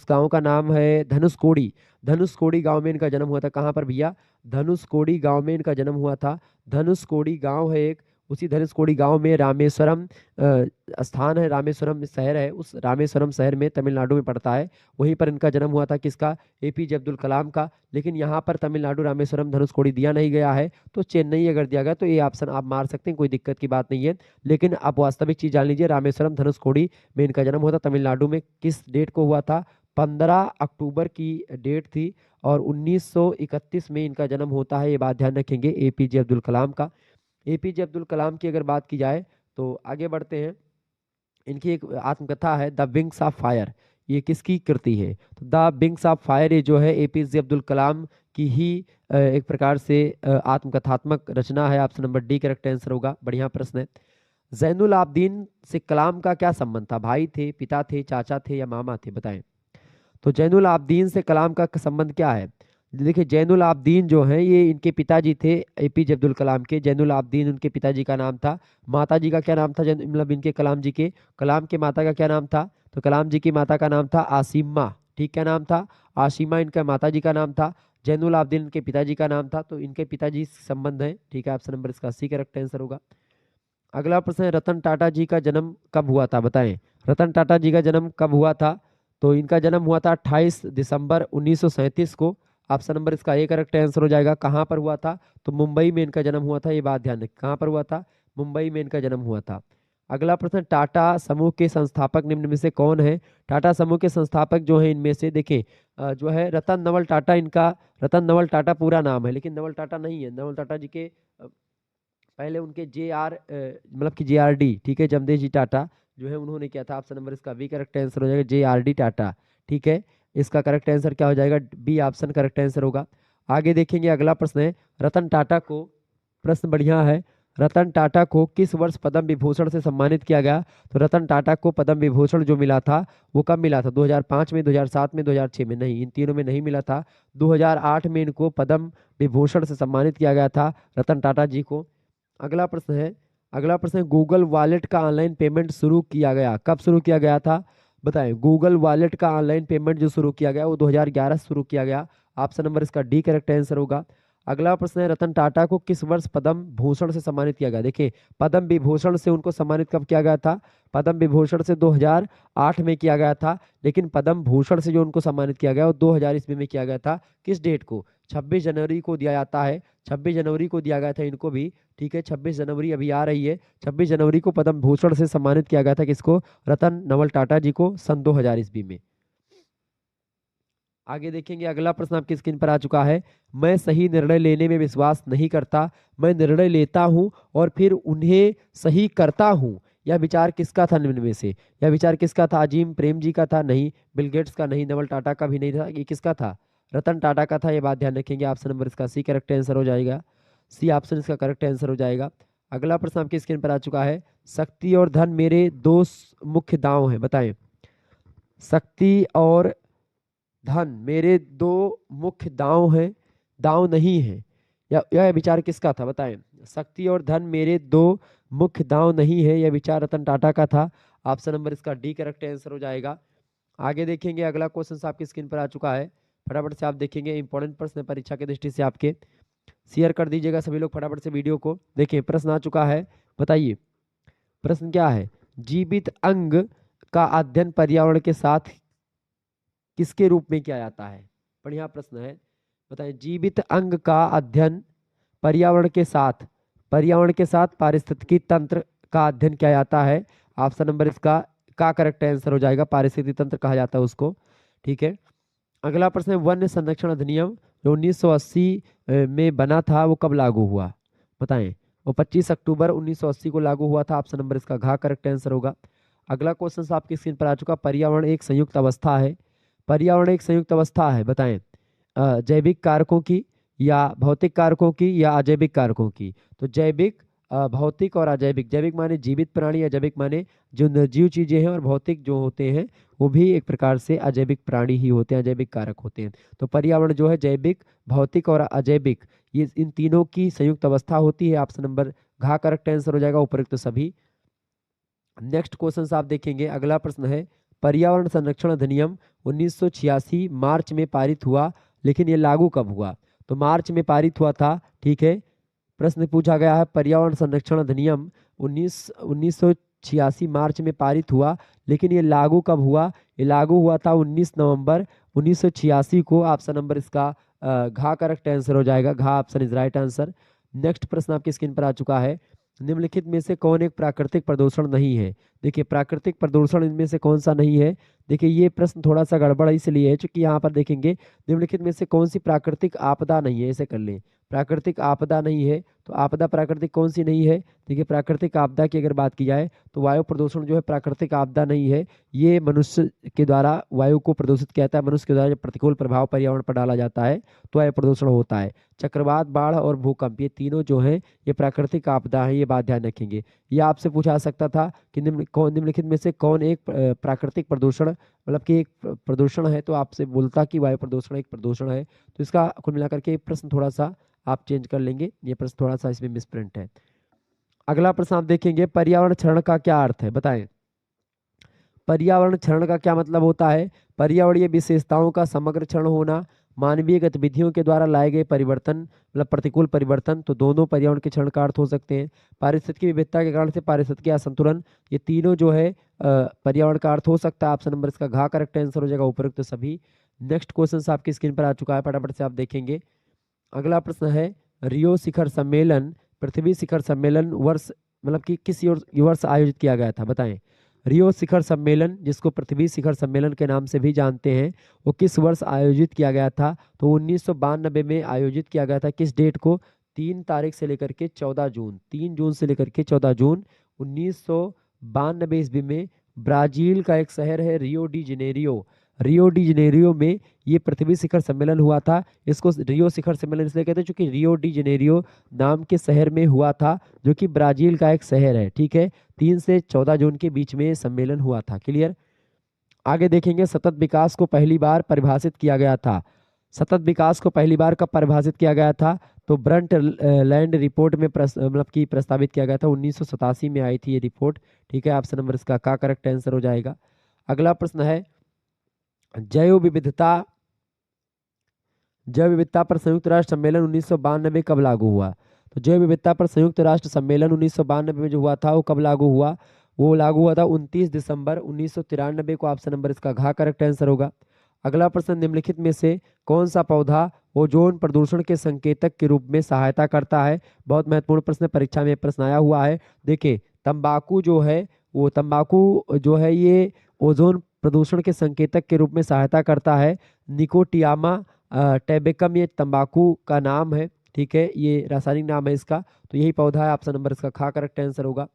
गांव का नाम है धनुषकोडी। धनुषकोडी गांव में इनका जन्म हुआ था। कहाँ पर भैया? धनुषकोडी गांव में इनका जन्म हुआ था। धनुषकोडी गांव है एक, उसी धनुषकोडी गांव में रामेश्वरम स्थान है, रामेश्वरम शहर है, उस रामेश्वरम शहर में तमिलनाडु में पड़ता है। वहीं पर इनका जन्म हुआ था किसका? एपीजे अब्दुल कलाम का। लेकिन यहाँ पर तमिलनाडु रामेश्वरम धनुषकोडी दिया नहीं गया है, तो चेन्नई अगर दिया गया तो ये ऑप्शन आप मार सकते हैं, कोई दिक्कत की बात नहीं है। लेकिन आप वास्तविक चीज जान लीजिए, रामेश्वरम धनुषकोडी में इनका जन्म हुआ था। तमिलनाडु में किस डेट को हुआ था? 15 अक्टूबर की डेट थी और 1931 में इनका जन्म होता है। ये बात ध्यान रखेंगे एपीजे अब्दुल कलाम का। एपीजे अब्दुल कलाम की अगर बात की जाए तो आगे बढ़ते हैं। इनकी एक आत्मकथा है द विंग्स ऑफ फायर। ये किसकी कृति है? तो द विंग्स ऑफ फायर ये जो है एपीजे अब्दुल कलाम की ही एक प्रकार से आत्मकथात्मक रचना है। Option number D correct answer होगा। बढ़िया प्रश्न है। जैनुल आबदीन से कलाम का क्या संबंध था? भाई थे, पिता थे, चाचा थे या मामा थे? बताएं। तो जैनुल आबदीन से कलाम का संबंध क्या है? देखिए, जैनुल आबदीन जो हैं ये इनके पिताजी थे एपीजे अब्दुल कलाम के। जैनुल आबदीन उनके पिताजी का नाम था। माता जी का क्या नाम था? मतलब इनके कलाम जी के, कलाम के माता का क्या नाम था? तो कलाम जी की माता का नाम था आसिमा। ठीक, क्या नाम था? आसिमा इनका माता जी का नाम था। जैनुल आबदीन इनके पिताजी का नाम था। तो इनके पिताजी से संबंध है। ठीक है, ऑप्शन नंबर इसका सी करेक्ट आंसर होगा। अगला प्रश्न है, रतन टाटा जी का जन्म कब हुआ था? बताएं। रतन टाटा जी का जन्म कब हुआ था? तो इनका जन्म हुआ था 28 दिसंबर 1937 को। ऑप्शन नंबर इसका ए करेक्ट आंसर हो जाएगा। कहाँ पर हुआ था? तो मुंबई में इनका जन्म हुआ था। ये बात ध्यान रखें, कहाँ पर हुआ था? मुंबई में इनका जन्म हुआ था। अगला प्रश्न, टाटा समूह के संस्थापक निम्न में से कौन है? टाटा समूह के संस्थापक जो है इनमें से देखिए जो है रतन नवल टाटा, इनका रतन नवल टाटा पूरा नाम है, लेकिन नवल टाटा नहीं है। नवल टाटा जी के पहले उनके मतलब कि JRD, ठीक है, जमदेव जी टाटा जो है उन्होंने किया था। ऑप्शन नंबर इसका बी करेक्ट आंसर हो जाएगा, JRD टाटा। ठीक है, इसका करेक्ट आंसर क्या हो जाएगा? बी ऑप्शन करेक्ट आंसर होगा। आगे देखेंगे, अगला प्रश्न है, रतन टाटा को, प्रश्न बढ़िया है, रतन टाटा को किस वर्ष पद्म विभूषण से सम्मानित किया गया? तो रतन टाटा को पद्म विभूषण जो मिला था वो कब मिला था? 2005 में, 2007 में, 2006 में? नहीं, इन तीनों में नहीं मिला था। 2008 में इनको पद्म विभूषण से सम्मानित किया गया था रतन टाटा जी को। अगला प्रश्न है, अगला प्रश्न है, गूगल वॉलेट का ऑनलाइन पेमेंट शुरू किया गया, कब शुरू किया गया था? बताएं। गूगल वॉलेट का ऑनलाइन पेमेंट जो शुरू किया गया वो 2011 से शुरू किया गया। ऑप्शन नंबर इसका डी करेक्ट आंसर होगा। अगला प्रश्न है, रतन टाटा को किस वर्ष पद्म भूषण से सम्मानित किया गया? देखिए, पद्म विभूषण से उनको सम्मानित कब किया गया था? पद्म विभूषण से 2008 में किया गया था, लेकिन पद्म भूषण से जो उनको सम्मानित किया गया वो 2000 ईस्वी में किया गया था। किस डेट को? 26 जनवरी को दिया जाता है। 26 जनवरी को दिया गया था इनको भी। ठीक है, 26 जनवरी अभी आ रही है। 26 जनवरी को पद्म भूषण से सम्मानित किया गया था किसको? रतन नवल टाटा जी को, सन 2000 ईस्वी में। आगे देखेंगे, अगला प्रश्न आपकी स्क्रीन पर आ चुका है। मैं सही निर्णय लेने में विश्वास नहीं करता, मैं निर्णय लेता हूं और फिर उन्हें सही करता हूं। यह विचार किसका था निम्न में से? यह विचार किसका था? अजीम प्रेम जी का था? नहीं। बिल गेट्स का नहीं, नवल टाटा का भी नहीं था। ये किसका था? रतन टाटा का था। ये बात ध्यान रखेंगे। ऑप्शन नंबर इसका सी करेक्ट आंसर हो जाएगा। सी ऑप्शन इसका करेक्ट आंसर हो जाएगा। अगला प्रश्न आपकी स्क्रीन पर आ चुका है, शक्ति और धन मेरे दो मुख्य दांव हैं। बताएं। शक्ति और धन मेरे दो मुख्य दांव हैं, दांव नहीं है। यह विचार किसका था? बताएं। शक्ति और धन मेरे दो मुख्य दांव नहीं है, यह विचार रतन टाटा का था। ऑप्शन नंबर इसका डी करेक्ट आंसर हो जाएगा। आगे देखेंगे, अगला क्वेश्चन आपकी स्क्रीन पर आ चुका है। फटाफट से आप देखेंगे, इंपॉर्टेंट प्रश्न है परीक्षा की दृष्टि से आपके। शेयर कर दीजिएगा सभी लोग फटाफट से वीडियो को। देखिए, प्रश्न आ चुका है, बताइए प्रश्न क्या है? जीवित अंग का अध्ययन पर्यावरण के साथ किसके रूप में किया जाता है? बढ़िया प्रश्न है। बताएं। जीवित अंग का अध्ययन पर्यावरण के साथ, पर्यावरण के साथ पारिस्थितिकी तंत्र का अध्ययन किया जाता है। ऑप्शन नंबर इसका का करेक्ट आंसर हो जाएगा। पारिस्थितिकी तंत्र कहा जाता है उसको। ठीक है, अगला प्रश्न है, वन्य संरक्षण अधिनियम जो 1980 में बना था वो कब लागू हुआ? बताएं। वो 25 अक्टूबर 1980 को लागू हुआ था। ऑप्शन नंबर इसका घ करेक्ट आंसर होगा। अगला क्वेश्चन आपकी स्क्रीन पर आ चुका, पर्यावरण एक संयुक्त अवस्था है। पर्यावरण एक संयुक्त अवस्था है, बताएं जैविक कारकों की या भौतिक कारकों की या अजैविक कारकों की। तो जैविक, भौतिक और अजैविक। जैविक माने जीवित प्राणी, अजैविक माने जो निर्जीव चीजें हैं, और भौतिक जो होते हैं वो भी एक प्रकार से अजैविक प्राणी ही होते हैं, अजैविक कारक होते हैं। तो पर्यावरण जो है जैविक, भौतिक और अजैविक, ये इन तीनों की संयुक्त अवस्था होती है। ऑप्शन नंबर घ करेक्ट आंसर हो जाएगा, उपयुक्त सभी। नेक्स्ट क्वेश्चन आप देखेंगे, अगला प्रश्न है पर्यावरण संरक्षण अधिनियम 1986 मार्च में पारित हुआ, लेकिन ये लागू कब हुआ? तो मार्च में पारित हुआ था, ठीक है। प्रश्न पूछा गया है पर्यावरण संरक्षण अधिनियम 1986 मार्च में पारित हुआ, लेकिन ये लागू कब हुआ? ये लागू हुआ था 19 नवंबर 1986 को। ऑप्शन नंबर इसका घ करेक्ट आंसर हो जाएगा, घ option is right answer. Next प्रश्न आपकी स्क्रीन पर आ चुका है, निम्नलिखित में से कौन एक प्राकृतिक प्रदूषण नहीं है? देखिए प्राकृतिक प्रदूषण इनमें से कौन सा नहीं है? देखिए ये प्रश्न थोड़ा सा गड़बड़ इसलिए है क्योंकि यहाँ पर देखेंगे निम्नलिखित में से कौन सी प्राकृतिक आपदा नहीं है, ऐसे कर लें। प्राकृतिक आपदा नहीं है, तो आपदा प्राकृतिक कौन सी नहीं है? देखिए प्राकृतिक आपदा की अगर बात की जाए तो वायु प्रदूषण जो है प्राकृतिक आपदा नहीं है। ये मनुष्य के द्वारा वायु को प्रदूषित किया जाता है, मनुष्य के द्वारा जब प्रतिकूल प्रभाव पर्यावरण पर डाला जाता है तो वायु प्रदूषण होता है। चक्रवात, बाढ़ और भूकंप, ये तीनों जो हैं ये प्राकृतिक आपदा है, ये बात ध्यान रखेंगे। ये आपसे पूछा सकता था कि निम्नलिखित में से कौन एक प्राकृतिक प्रदूषण, मतलब कि एक प्रदूषण है, तो आपसे बोलता कि वायु प्रदूषण एक प्रदूषण है। तो इसका कुल मिलाकर के प्रश्न थोड़ा सा आप चेंज कर लेंगे, ये प्रश्न थोड़ा सा इसमें मिसप्रिंट है। अगला प्रश्न आप देखेंगे, पर्यावरण क्षरण का क्या अर्थ है, बताएं। पर्यावरण क्षरण का क्या मतलब होता है? पर्यावरणीय विशेषताओं का समग्र क्षरण होना, मानवीय गतिविधियों के द्वारा लाए गए परिवर्तन, मतलब प्रतिकूल परिवर्तन, तो दोनों पर्यावरण के क्षरण का अर्थ हो सकते हैं। पारिस्थितिकी विविधता के कारण से पारिस्थितिकी असंतुलन, ये तीनों जो है पर्यावरण का अर्थ हो सकता है। ऑप्शन नंबर इसका घ करेक्ट आंसर हो जाएगा, उपयुक्त सभी। नेक्स्ट क्वेश्चन आपकी स्क्रीन पर आ चुका है, फटाफट से आप देखेंगे। अगला प्रश्न है, रियो शिखर सम्मेलन, पृथ्वी शिखर सम्मेलन वर्ष, मतलब कि किस वर्ष आयोजित किया गया था, बताएं। रियो शिखर सम्मेलन, जिसको पृथ्वी शिखर सम्मेलन के नाम से भी जानते हैं, वो किस वर्ष आयोजित किया गया था? तो 1992 में आयोजित किया गया था। किस डेट को? 3 तारीख से लेकर के 14 जून, 3 जून से लेकर के 14 जून 1992 ईस्वी में। ब्राजील का एक शहर है Rio de Janeiro, Rio de Janeiro में ये पृथ्वी शिखर सम्मेलन हुआ था। इसको रियो शिखर सम्मेलन इसलिए कहते हैं क्योंकि रियो डी जेनेरियो नाम के शहर में हुआ था, जो कि ब्राजील का एक शहर है, ठीक है। 3 से 14 जून के बीच में सम्मेलन हुआ था, क्लियर। आगे देखेंगे, सतत विकास को पहली बार परिभाषित किया गया था। सतत विकास को पहली बार कब परिभाषित किया गया था? तो ब्रंट लैंड रिपोर्ट में मतलब कि प्रस्तावित किया गया था, 1987 में आई थी ये रिपोर्ट, ठीक है। ऑप्शन नंबर इसका का करेक्ट आंसर हो जाएगा। अगला प्रश्न है, जैव विविधता, जैव विविधता पर संयुक्त राष्ट्र सम्मेलन 1992 कब लागू हुआ? तो जैव विविधता पर संयुक्त राष्ट्र सम्मेलन 1992 में जो हुआ था वो कब लागू हुआ? वो लागू हुआ था 29 दिसंबर 1993 को। ऑप्शन नंबर इसका घ करेक्ट आंसर होगा। अगला प्रश्न, निम्नलिखित में से कौन सा पौधा ओजोन प्रदूषण के संकेतक के रूप में सहायता करता है? बहुत महत्वपूर्ण प्रश्न, परीक्षा में प्रश्न आया हुआ है। देखिए तंबाकू जो है, वो तंबाकू जो है ये ओजोन प्रदूषण के संकेतक के रूप में सहायता करता है। निकोटियामा टैबेकम ये तंबाकू का नाम है, ठीक है, ये रासायनिक नाम है इसका। तो यही पौधा है, ऑप्शन नंबर इसका खा करेक्ट आंसर होगा।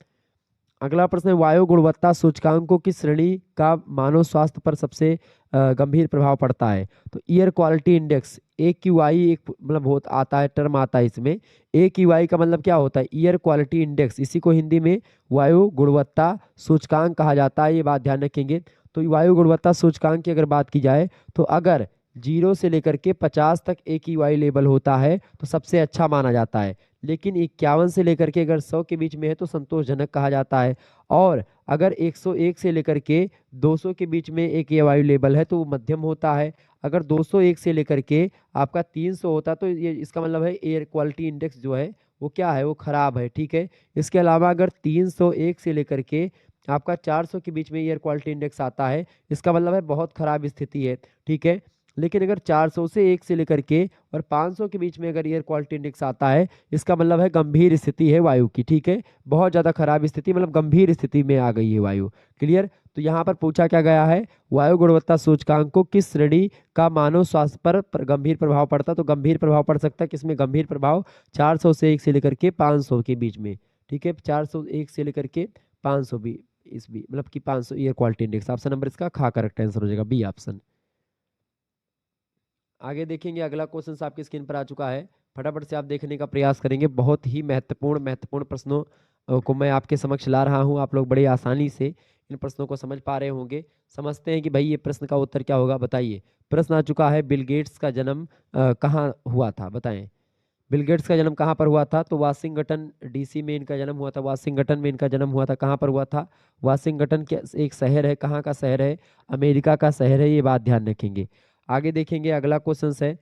अगला प्रश्न है, वायु गुणवत्ता सूचकांक को किस श्रेणी का मानव स्वास्थ्य पर सबसे गंभीर प्रभाव पड़ता है? तो ईयर क्वालिटी इंडेक्स, AQI एक मतलब बहुत आता है, टर्म आता है इसमें। AQI का मतलब क्या होता है? ईयर क्वालिटी इंडेक्स, इसी को हिंदी में वायु गुणवत्ता सूचकांक कहा जाता है, ये बात ध्यान रखेंगे। तो वायु गुणवत्ता सूचकांक की अगर बात की जाए तो अगर 0 से लेकर के 50 तक AQI लेवल होता है तो सबसे अच्छा माना जाता है, लेकिन 51 से लेकर के अगर 100 के बीच में है तो संतोषजनक कहा जाता है, और अगर 101 से लेकर के 200 के बीच में AQI लेवल है तो वो मध्यम होता है। अगर 201 से लेकर के आपका 300 होता तो ये इसका मतलब है एयर क्वालिटी इंडेक्स जो है वो क्या है? वो खराब है, ठीक है। इसके अलावा अगर 301 से लेकर के आपका 400 के बीच में एयर क्वालिटी इंडेक्स आता है, इसका मतलब है बहुत खराब स्थिति है, ठीक है। लेकिन अगर 400 से 1 से लेकर के और 500 के बीच में अगर एयर क्वालिटी इंडेक्स आता है, इसका मतलब है गंभीर स्थिति है वायु की, ठीक है। बहुत ज़्यादा खराब स्थिति, मतलब गंभीर स्थिति में आ गई है वायु, क्लियर। तो यहाँ पर पूछा क्या गया है, वायु गुणवत्ता सूचकांक को किस श्रेणी का मानव स्वास्थ्य पर गंभीर प्रभाव पड़ता? तो गंभीर प्रभाव पड़ सकता है, किसमें गंभीर प्रभाव? 400 से 1 से लेकर के 500 के बीच में, ठीक है। 401 से लेकर के 500 भी, इस भी मतलब कि 500 air quality index. Option number इसका खा करेक्ट आंसर हो जाएगा, बी ऑप्शन। आगे देखेंगे, अगला क्वेश्चन आपकी स्क्रीन पर आ चुका है, फटाफट से आप देखने का प्रयास करेंगे। बहुत ही महत्वपूर्ण प्रश्नों को मैं आपके समक्ष ला रहा हूं। आप लोग बड़े आसानी से इन प्रश्नों को समझ पा रहे होंगे। समझते हैं कि भाई ये प्रश्न का उत्तर क्या होगा। बताइए, प्रश्न आ चुका है, बिल गेट्स का जन्म कहाँ हुआ था, बताएं। बिल गेट्स का जन्म कहाँ पर हुआ था? तो वाशिंगटन डीसी में इनका जन्म हुआ था। वाशिंगटन में इनका जन्म हुआ था। कहाँ पर हुआ था? वाशिंगटन के एक शहर है। कहाँ का शहर है? अमेरिका का शहर है। ये बात ध्यान रखेंगे। आगे देखेंगे, अगला क्वेश्चन है,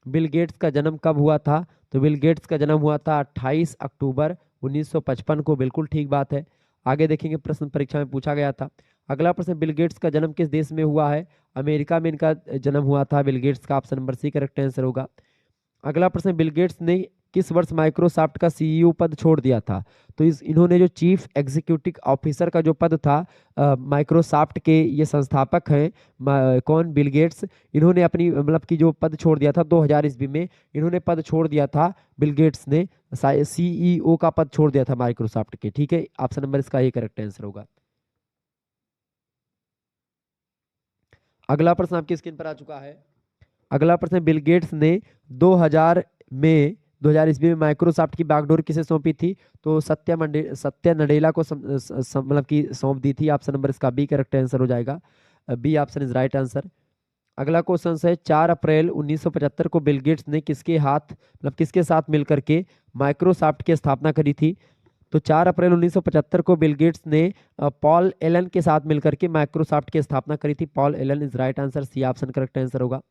बिल गेट्स का जन्म कब हुआ था? तो बिल गेट्स का जन्म हुआ था 28 अक्टूबर 1955 को। बिल्कुल ठीक बात है। आगे देखेंगे, प्रश्न परीक्षा में पूछा गया था। अगला प्रश्न, बिल गेट्स का जन्म किस देश में हुआ है? अमेरिका में इनका जन्म हुआ था बिल गेट्स का। Option number C correct answer होगा। अगला प्रश्न, बिल गेट्स ने किस वर्ष माइक्रोसॉफ्ट का सीईओ पद छोड़ दिया था? तो इन्होंने जो चीफ एग्जीक्यूटिव ऑफिसर का जो पद था, माइक्रोसॉफ्ट के ये संस्थापक हैं, कौन? Bill Gates. इन्होंने अपनी मतलब कि जो पद छोड़ दिया था 2000 ईस्वी में, इन्होंने पद छोड़ दिया था बिल गेट्स ने, सीईओ का पद छोड़ दिया था माइक्रोसॉफ्ट के। ठीक है, ऑप्शन नंबर इसका ये करेक्ट आंसर होगा। अगला प्रश्न आपकी स्क्रीन पर आ चुका है। अगला प्रश्न, बिल गेट्स ने 2000 में 2000 ईस्वी में माइक्रोसॉफ्ट की बागडोर किसे सौंपी थी? तो सत्या नडेला को मतलब कि सौंप दी थी। ऑप्शन नंबर इसका बी करेक्ट आंसर हो जाएगा। B option is right answer. अगला क्वेश्चन है, 4 अप्रैल 1975 को बिल गेट्स ने किसके हाथ मतलब किसके साथ मिलकर के माइक्रोसॉफ्ट की स्थापना करी थी? तो 4 अप्रैल 1975 को बिल गेट्स ने पॉल एलन के साथ मिलकर के माइक्रोसॉफ्ट की स्थापना करी थी। Paul Allen is right answer. C option correct answer होगा।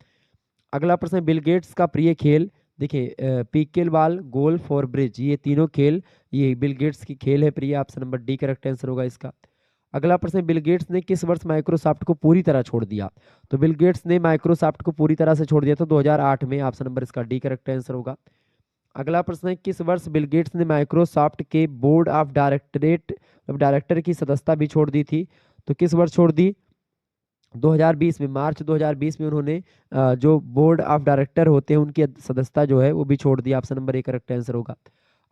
अगला प्रश्न, बिल गेट्स का प्रिय खेल, देखिए पिकेल बॉल, गोल्फ और ब्रिज, ये तीनों खेल ये बिल गेट्स की खेल है प्रिय। Option number D correct answer होगा इसका। अगला प्रश्न, बिल गेट्स ने किस वर्ष माइक्रोसॉफ्ट को पूरी तरह छोड़ दिया? तो बिल गेट्स ने माइक्रोसॉफ्ट को पूरी तरह से छोड़ दिया था 2008 में। ऑप्शन नंबर इसका डी करेक्ट आंसर होगा। अगला प्रश्न है, किस वर्ष बिल गेट्स ने माइक्रोसॉफ्ट के बोर्ड ऑफ डायरेक्टर की सदस्यता भी छोड़ दी थी? तो किस वर्ष छोड़ दी? 2020 में, मार्च 2020 में उन्होंने जो बोर्ड ऑफ डायरेक्टर होते हैं उनकी सदस्यता जो है वो भी छोड़ दी। Option number a correct answer होगा।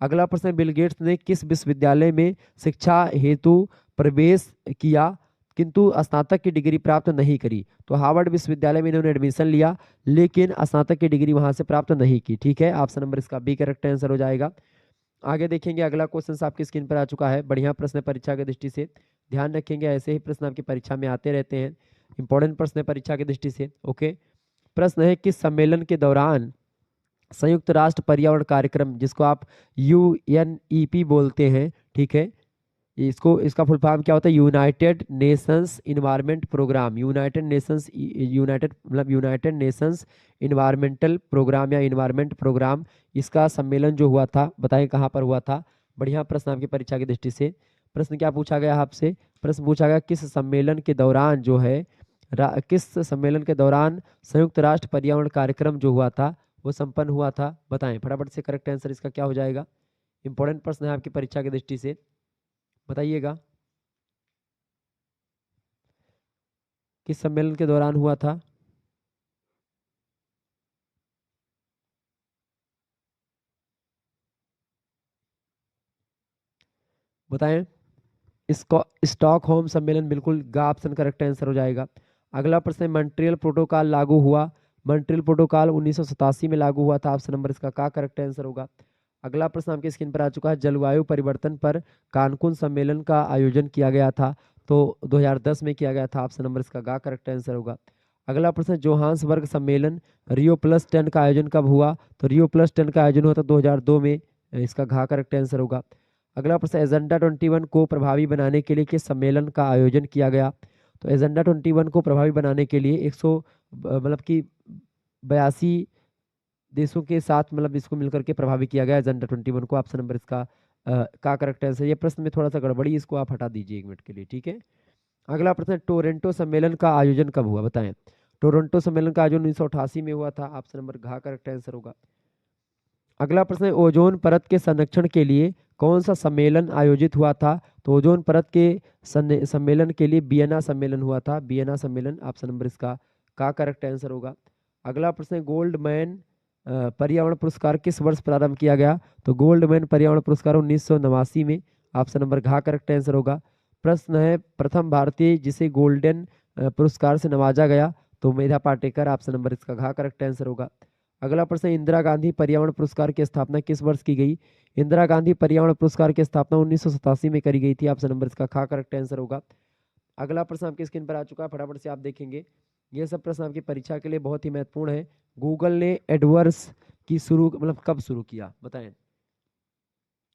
अगला प्रश्न, बिल गेट्स ने किस विश्वविद्यालय में शिक्षा हेतु प्रवेश किया किंतु स्नातक की डिग्री प्राप्त नहीं करी? तो हार्वर्ड विश्वविद्यालय में इन्होंने एडमिशन लिया लेकिन स्नातक की डिग्री वहां से प्राप्त नहीं की। ठीक है, ऑप्शन नंबर इसका बी करेक्ट आंसर हो जाएगा। आगे देखेंगे, अगला क्वेश्चन आपकी स्क्रीन पर आ चुका है। बढ़िया प्रश्न परीक्षा की दृष्टि से, ध्यान रखेंगे ऐसे ही प्रश्न आपकी परीक्षा में आते रहते हैं। इंपॉर्टेंट प्रश्न है परीक्षा की दृष्टि से। ओके, प्रश्न है, किस सम्मेलन के दौरान संयुक्त राष्ट्र पर्यावरण कार्यक्रम, जिसको आप UNEP बोलते हैं, ठीक है, इसका फुल फॉर्म क्या होता है? United Nations environment programme. United Nations environmental programme या इन्वायरमेंट प्रोग्राम, इसका सम्मेलन जो हुआ था, बताएं कहाँ पर हुआ था। बढ़िया प्रश्न आपकी परीक्षा की दृष्टि से। प्रश्न क्या पूछा गया आपसे? प्रश्न पूछा गया, किस सम्मेलन के दौरान जो है किस सम्मेलन के दौरान संयुक्त राष्ट्र पर्यावरण कार्यक्रम जो हुआ था वो संपन्न हुआ था? बताएं फटाफट से। करेक्ट आंसर इसका क्या हो जाएगा? इंपॉर्टेंट प्रश्न है आपकी परीक्षा की दृष्टि से, बताइएगा किस सम्मेलन के दौरान हुआ था? बताएं। इसको स्टॉकहोम सम्मेलन, बिल्कुल गा ऑप्शन करेक्ट आंसर हो जाएगा। अगला प्रश्न, मॉन्ट्रियल प्रोटोकॉल लागू हुआ? मॉन्ट्रियल प्रोटोकॉल 1987 में लागू हुआ था। ऑप्शन नंबर इसका का करेक्ट आंसर होगा। अगला प्रश्न आपकी स्क्रीन पर आ चुका है, जलवायु परिवर्तन पर कानकुन सम्मेलन का आयोजन किया गया था? तो 2010 में किया गया था। ऑप्शन नंबर इसका गा करेक्ट आंसर होगा। अगला प्रश्न, जोहान्सबर्ग सम्मेलन Rio+10 का आयोजन कब हुआ? तो Rio+10 का आयोजन हुआ था 2002 में। इसका घा करेक्ट आंसर होगा। अगला प्रश्न, एजेंडा 21 को प्रभावी बनाने के लिए किस सम्मेलन का आयोजन किया गया? तो एजेंडा 21 को प्रभावी बनाने के लिए 100 मतलब कि 82 देशों के साथ मतलब इसको मिलकर के प्रभावी किया गया एजेंडा 21 को। ऑप्शन नंबर इसका का करेक्ट आंसर। ये प्रश्न में थोड़ा सा गड़बड़ी, इसको आप हटा दीजिए 1 मिनट के लिए, ठीक है। अगला प्रश्न, टोरंटो सम्मेलन का आयोजन कब हुआ? बताएं। टोरंटो सम्मेलन का आयोजन 1988 में हुआ था। ऑप्शन नंबर घा करेक्ट आंसर होगा। अगला प्रश्न है, ओजोन परत के संरक्षण के लिए कौन सा सम्मेलन आयोजित हुआ था? तो ओजोन परत के सम्मेलन के लिए वियना सम्मेलन हुआ था। वियना सम्मेलन, ऑप्शन नंबर इसका का करेक्ट आंसर होगा। अगला प्रश्न है, गोल्ड मैन पर्यावरण पुरस्कार किस वर्ष प्रारंभ किया गया? तो गोल्ड मैन पर्यावरण पुरस्कार 1989 में। ऑप्शन नंबर घा करेक्ट आंसर होगा। प्रश्न है, प्रथम भारतीय जिसे गोल्डन पुरस्कार से नवाजा गया? तो मेधा पाटेकर ऑप्शन नंबर इसका घ करेक्ट आंसर होगा। अगला प्रश्न, इंदिरा गांधी पर्यावरण पुरस्कार की स्थापना किस वर्ष की गई? इंदिरा गांधी पर्यावरण पुरस्कार की स्थापना 1987 में करी गई थी। ऑप्शन नंबर इसका ख करेक्ट आंसर होगा। अगला प्रश्न आपकी स्क्रीन पर आ चुका है, फटाफट से आप देखेंगे। ये सब प्रश्न आपकी परीक्षा के लिए बहुत ही महत्वपूर्ण है। गूगल ने एडवर्ड्स की शुरू मतलब कब शुरू किया, बताएं।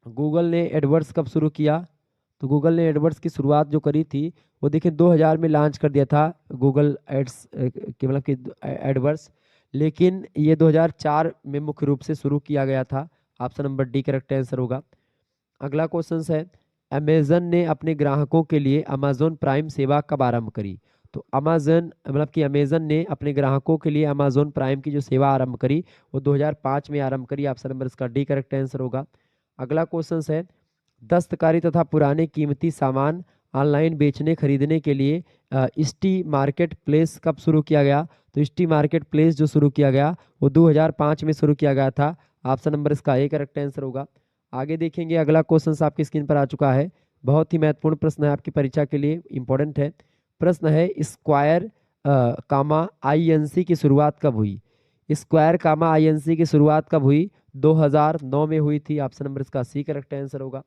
गूगल ने एडवर्ड्स कब शुरू किया? तो गूगल ने एडवर्ड्स की शुरुआत जो करी थी वो देखिए 2000 में लॉन्च कर दिया था गूगल एड्स के मतलब कि एडवर्ड्स, लेकिन ये 2004 में मुख्य रूप से शुरू किया गया था। Option number D correct answer होगा। अगला क्वेश्चन है, अमेजन ने अपने ग्राहकों के लिए अमेजोन प्राइम सेवा कब आरंभ करी? तो अमेजन मतलब कि अमेजन ने अपने ग्राहकों के लिए अमेजोन प्राइम की जो सेवा आरंभ करी वो 2005 में आरंभ करी। ऑप्शन नंबर इसका डी करेक्ट आंसर होगा। अगला क्वेश्चन है, दस्तकारी तथा पुराने कीमती सामान ऑनलाइन बेचने खरीदने के लिए इस्टी मार्केट प्लेस कब शुरू किया गया? तो इस्टी मार्केट प्लेस जो शुरू किया गया वो 2005 में शुरू किया गया था। ऑप्शन नंबर इसका ए करेक्ट आंसर होगा। आगे देखेंगे, अगला क्वेश्चन आपकी स्क्रीन पर आ चुका है, बहुत ही महत्वपूर्ण प्रश्न है आपकी परीक्षा के लिए, इंपॉर्टेंट है। प्रश्न है, स्क्वायर कामा आईएनसी की शुरुआत कब हुई? स्क्वायर कामा आईएनसी की शुरुआत कब हुई? 2009 में हुई थी। ऑप्शन नंबर इसका सी करेक्ट आंसर होगा।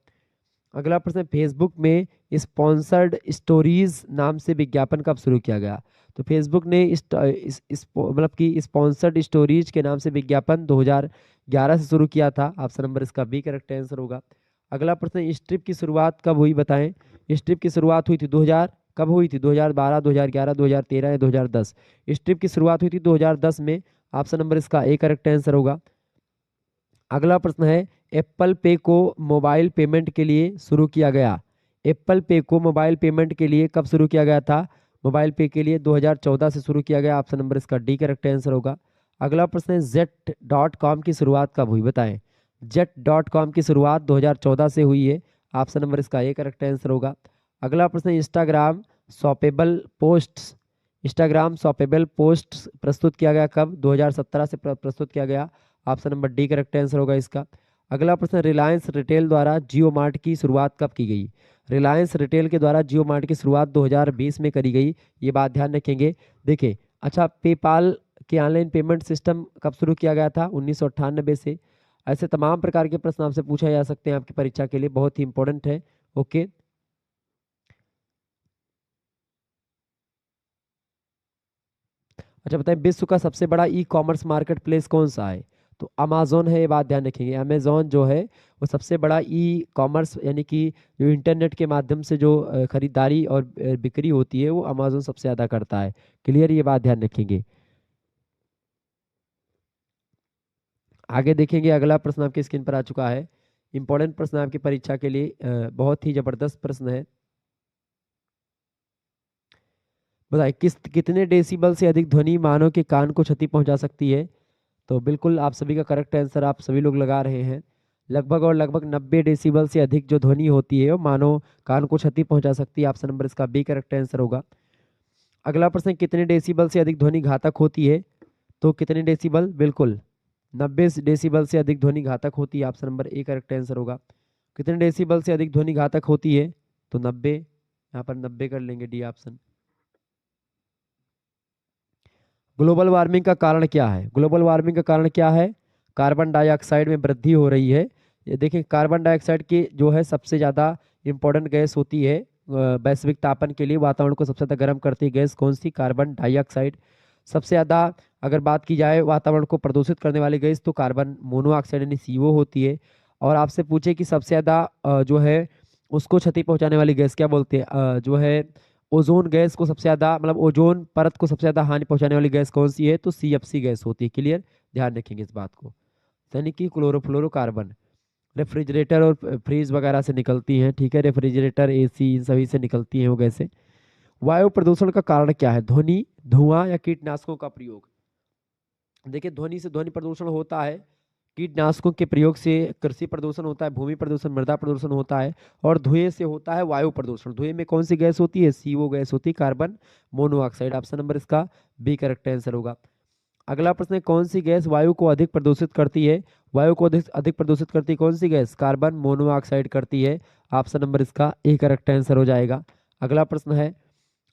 अगला प्रश्न, फेसबुक में स्पॉन्सर्ड स्टोरीज नाम से विज्ञापन कब शुरू किया गया? तो फेसबुक ने मतलब कि स्पॉन्सर्ड स्टोरीज के नाम से विज्ञापन 2011 से शुरू किया था। ऑप्शन नंबर इसका बी करेक्ट आंसर होगा। अगला प्रश्न, स्ट्रिप की शुरुआत कब हुई, बताएं। स्ट्रिप की शुरुआत हुई थी 2000 कब हुई थी? 2012, 2011, 2013 या 2010? स्ट्रिप की शुरुआत हुई थी 2010 में। ऑप्शन नंबर इसका ए करेक्ट आंसर होगा। अगला प्रश्न है, एप्पल पे को मोबाइल पेमेंट के लिए शुरू किया गया। एप्पल पे को मोबाइल पेमेंट के लिए कब शुरू किया गया था? मोबाइल पे के लिए 2014 से शुरू किया गया। ऑप्शन नंबर इसका डी करेक्ट आंसर होगा। अगला प्रश्न है, जेट.कॉम की शुरुआत कब हुई, बताएं। जेट.कॉम की शुरुआत 2014 से हुई है। ऑप्शन नंबर इसका ए करेक्ट आंसर होगा। अगला प्रश्न है, इंस्टाग्राम शॉपेबल पोस्ट प्रस्तुत किया गया कब? 2017 से प्रस्तुत किया गया। Option number D correct answer होगा इसका। अगला प्रश्न, रिलायंस रिटेल द्वारा जियो मार्ट की शुरुआत कब की गई? रिलायंस रिटेल के द्वारा जियो मार्ट की शुरुआत 2020 में करी गई, ये बात ध्यान रखेंगे। देखिए, अच्छा, पेपाल के ऑनलाइन पेमेंट सिस्टम कब शुरू किया गया था? 1998 से। ऐसे तमाम प्रकार के प्रश्न आपसे पूछा जा सकते हैं आपकी परीक्षा के लिए, बहुत ही इंपॉर्टेंट है। ओके, अच्छा बताएं, विश्व का सबसे बड़ा ई कॉमर्स मार्केट प्लेस कौन सा है? तो अमेजोन है, ये बात ध्यान रखेंगे। अमेजोन जो है वो सबसे बड़ा ई कॉमर्स यानी कि जो इंटरनेट के माध्यम से जो खरीदारी और बिक्री होती है वो अमेजोन सबसे ज़्यादा करता है। क्लियर, ये बात ध्यान रखेंगे। आगे देखेंगे, अगला प्रश्न आपकी स्क्रीन पर आ चुका है, इंपॉर्टेंट प्रश्न आपकी परीक्षा के लिए, बहुत ही जबरदस्त प्रश्न है। बताइए, कितने डेसिबल से अधिक ध्वनि मानव के कान को क्षति पहुंचा सकती है? तो बिल्कुल आप सभी का करेक्ट आंसर आप सभी लोग लगा रहे हैं। लगभग और लगभग 90 डेसिबल से अधिक जो ध्वनि होती है वो मानव कान को क्षति पहुंचा सकती है। ऑप्शन नंबर इसका बी करेक्ट आंसर होगा। अगला प्रश्न, कितने डेसिबल से अधिक ध्वनि घातक होती है? तो कितने डेसिबल? बिल्कुल 90 डेसिबल से अधिक ध्वनि घातक होती है। Option number a correct answer होगा। कितने डेसिबल से अधिक ध्वनि घातक होती है? तो 90, यहाँ पर 90 कर लेंगे, डी ऑप्शन। ग्लोबल वार्मिंग का कारण क्या है? ग्लोबल वार्मिंग का कारण क्या है? कार्बन डाइऑक्साइड में वृद्धि हो रही है। ये देखिए, कार्बन डाइऑक्साइड की जो है सबसे ज़्यादा इंपॉर्टेंट गैस होती है वैश्विक तापन के लिए, वातावरण को सबसे ज़्यादा गर्म करती है गैस कौन सी? Carbon dioxide. सबसे ज़्यादा अगर बात की जाए वातावरण को प्रदूषित करने वाली गैस तो कार्बन मोनोऑक्साइड यानी CO होती है। और आपसे पूछे कि सबसे ज़्यादा जो है उसको क्षति पहुंचाने वाली गैस क्या बोलते हैं? जो है ओजोन गैस को सबसे ज़्यादा मतलब ओजोन परत को सबसे ज़्यादा हानि पहुंचाने वाली गैस कौन सी है? तो CFC गैस होती है। क्लियर, ध्यान रखेंगे इस बात को। यानी कि क्लोरोफ्लोरोकार्बन रेफ्रिजरेटर और फ्रीज वगैरह से निकलती हैं। ठीक है, रेफ्रिजरेटर, AC इन सभी से निकलती हैं वो गैसें। वायु प्रदूषण का कारण क्या है? ध्वनि, धुआं या कीटनाशकों का प्रयोग? देखिए, ध्वनि से ध्वनि प्रदूषण होता है, कीटनाशकों के प्रयोग से कृषि प्रदूषण होता है, भूमि प्रदूषण, मृदा प्रदूषण होता है, और धुएं से होता है वायु प्रदूषण। धुएं में कौन सी गैस होती है? CO गैस होती है, कार्बन मोनोऑक्साइड। ऑप्शन नंबर इसका बी करेक्ट आंसर होगा। अगला प्रश्न है, कौन सी गैस वायु को अधिक प्रदूषित करती है? वायु को अधिक अधिक प्रदूषित करती है कौन सी गैस? कार्बन मोनोऑक्साइड करती है। ऑप्शन नंबर इसका ए करेक्ट आंसर हो जाएगा। अगला प्रश्न है,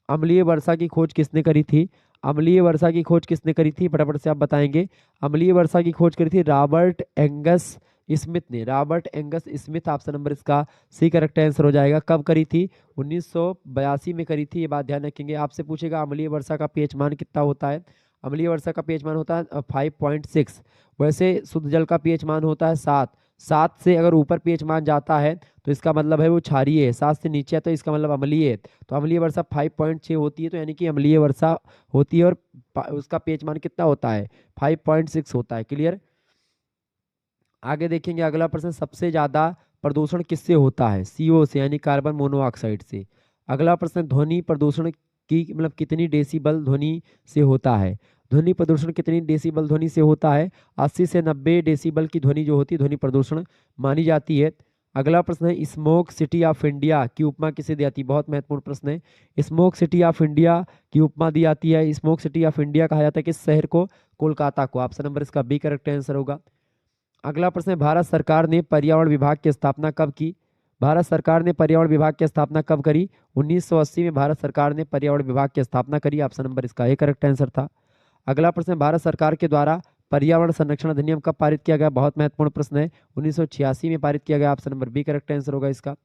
अम्लीय वर्षा की खोज किसने करी थी? अम्लीय वर्षा की खोज किसने करी थी, फटाफट से आप बताएंगे। अम्लीय वर्षा की खोज करी थी रॉबर्ट एंगस स्मिथ ने। Robert Angus Smith option number इसका सी करेक्ट आंसर हो जाएगा। कब करी थी, 1982 में करी थी, ये बात ध्यान रखेंगे। आपसे पूछेगा अम्लीय वर्षा का पीएच मान कितना होता है। अम्लीय वर्षा का पीएच मान होता है 5.6। वैसे शुद्ध जल का पीएच मान होता है 7। 7 से अगर ऊपर पीएच मान जाता है तो इसका मतलब है वो क्षारीय है, 7 से नीचे है तो इसका मतलब अम्लीय है। तो अम्लीय वर्षा 5.6 होती है, तो यानी कि अम्लीय वर्षा होती है और उसका पीएच मान कितना होता है, 5.6 होता है। क्लियर। आगे देखेंगे अगला प्रश्न, सबसे ज्यादा प्रदूषण किससे होता है, सीओ से यानी कार्बन मोनोऑक्साइड से। अगला प्रश्न, ध्वनि प्रदूषण की मतलब कितनी डेसिबल ध्वनि से होता है। ध्वनि प्रदूषण कितनी डेसिबल ध्वनि से होता है, 80 से 90 डेसिबल की ध्वनि जो होती है ध्वनि प्रदूषण मानी जाती है। अगला प्रश्न है, स्मोक सिटी ऑफ इंडिया की उपमा किसे दी जाती है। बहुत महत्वपूर्ण प्रश्न है। स्मोक सिटी ऑफ इंडिया की उपमा दी जाती है, स्मोक सिटी ऑफ इंडिया कहा जाता है किस शहर को, कोलकाता को। ऑप्शन नंबर इसका बी करेक्ट आंसर होगा। अगला प्रश्न है, भारत सरकार ने पर्यावरण विभाग की स्थापना कब की। भारत सरकार ने पर्यावरण विभाग की स्थापना कब करी, 1980 में भारत सरकार ने पर्यावरण विभाग की स्थापना करी। ऑप्शन नंबर इसका ए करेक्ट आंसर था। अगला प्रश्न है, भारत सरकार के द्वारा पर्यावरण संरक्षण अधिनियम कब पारित किया गया। बहुत महत्वपूर्ण प्रश्न है, 1986 में पारित किया गया। Option number B correct answer होगा इसका।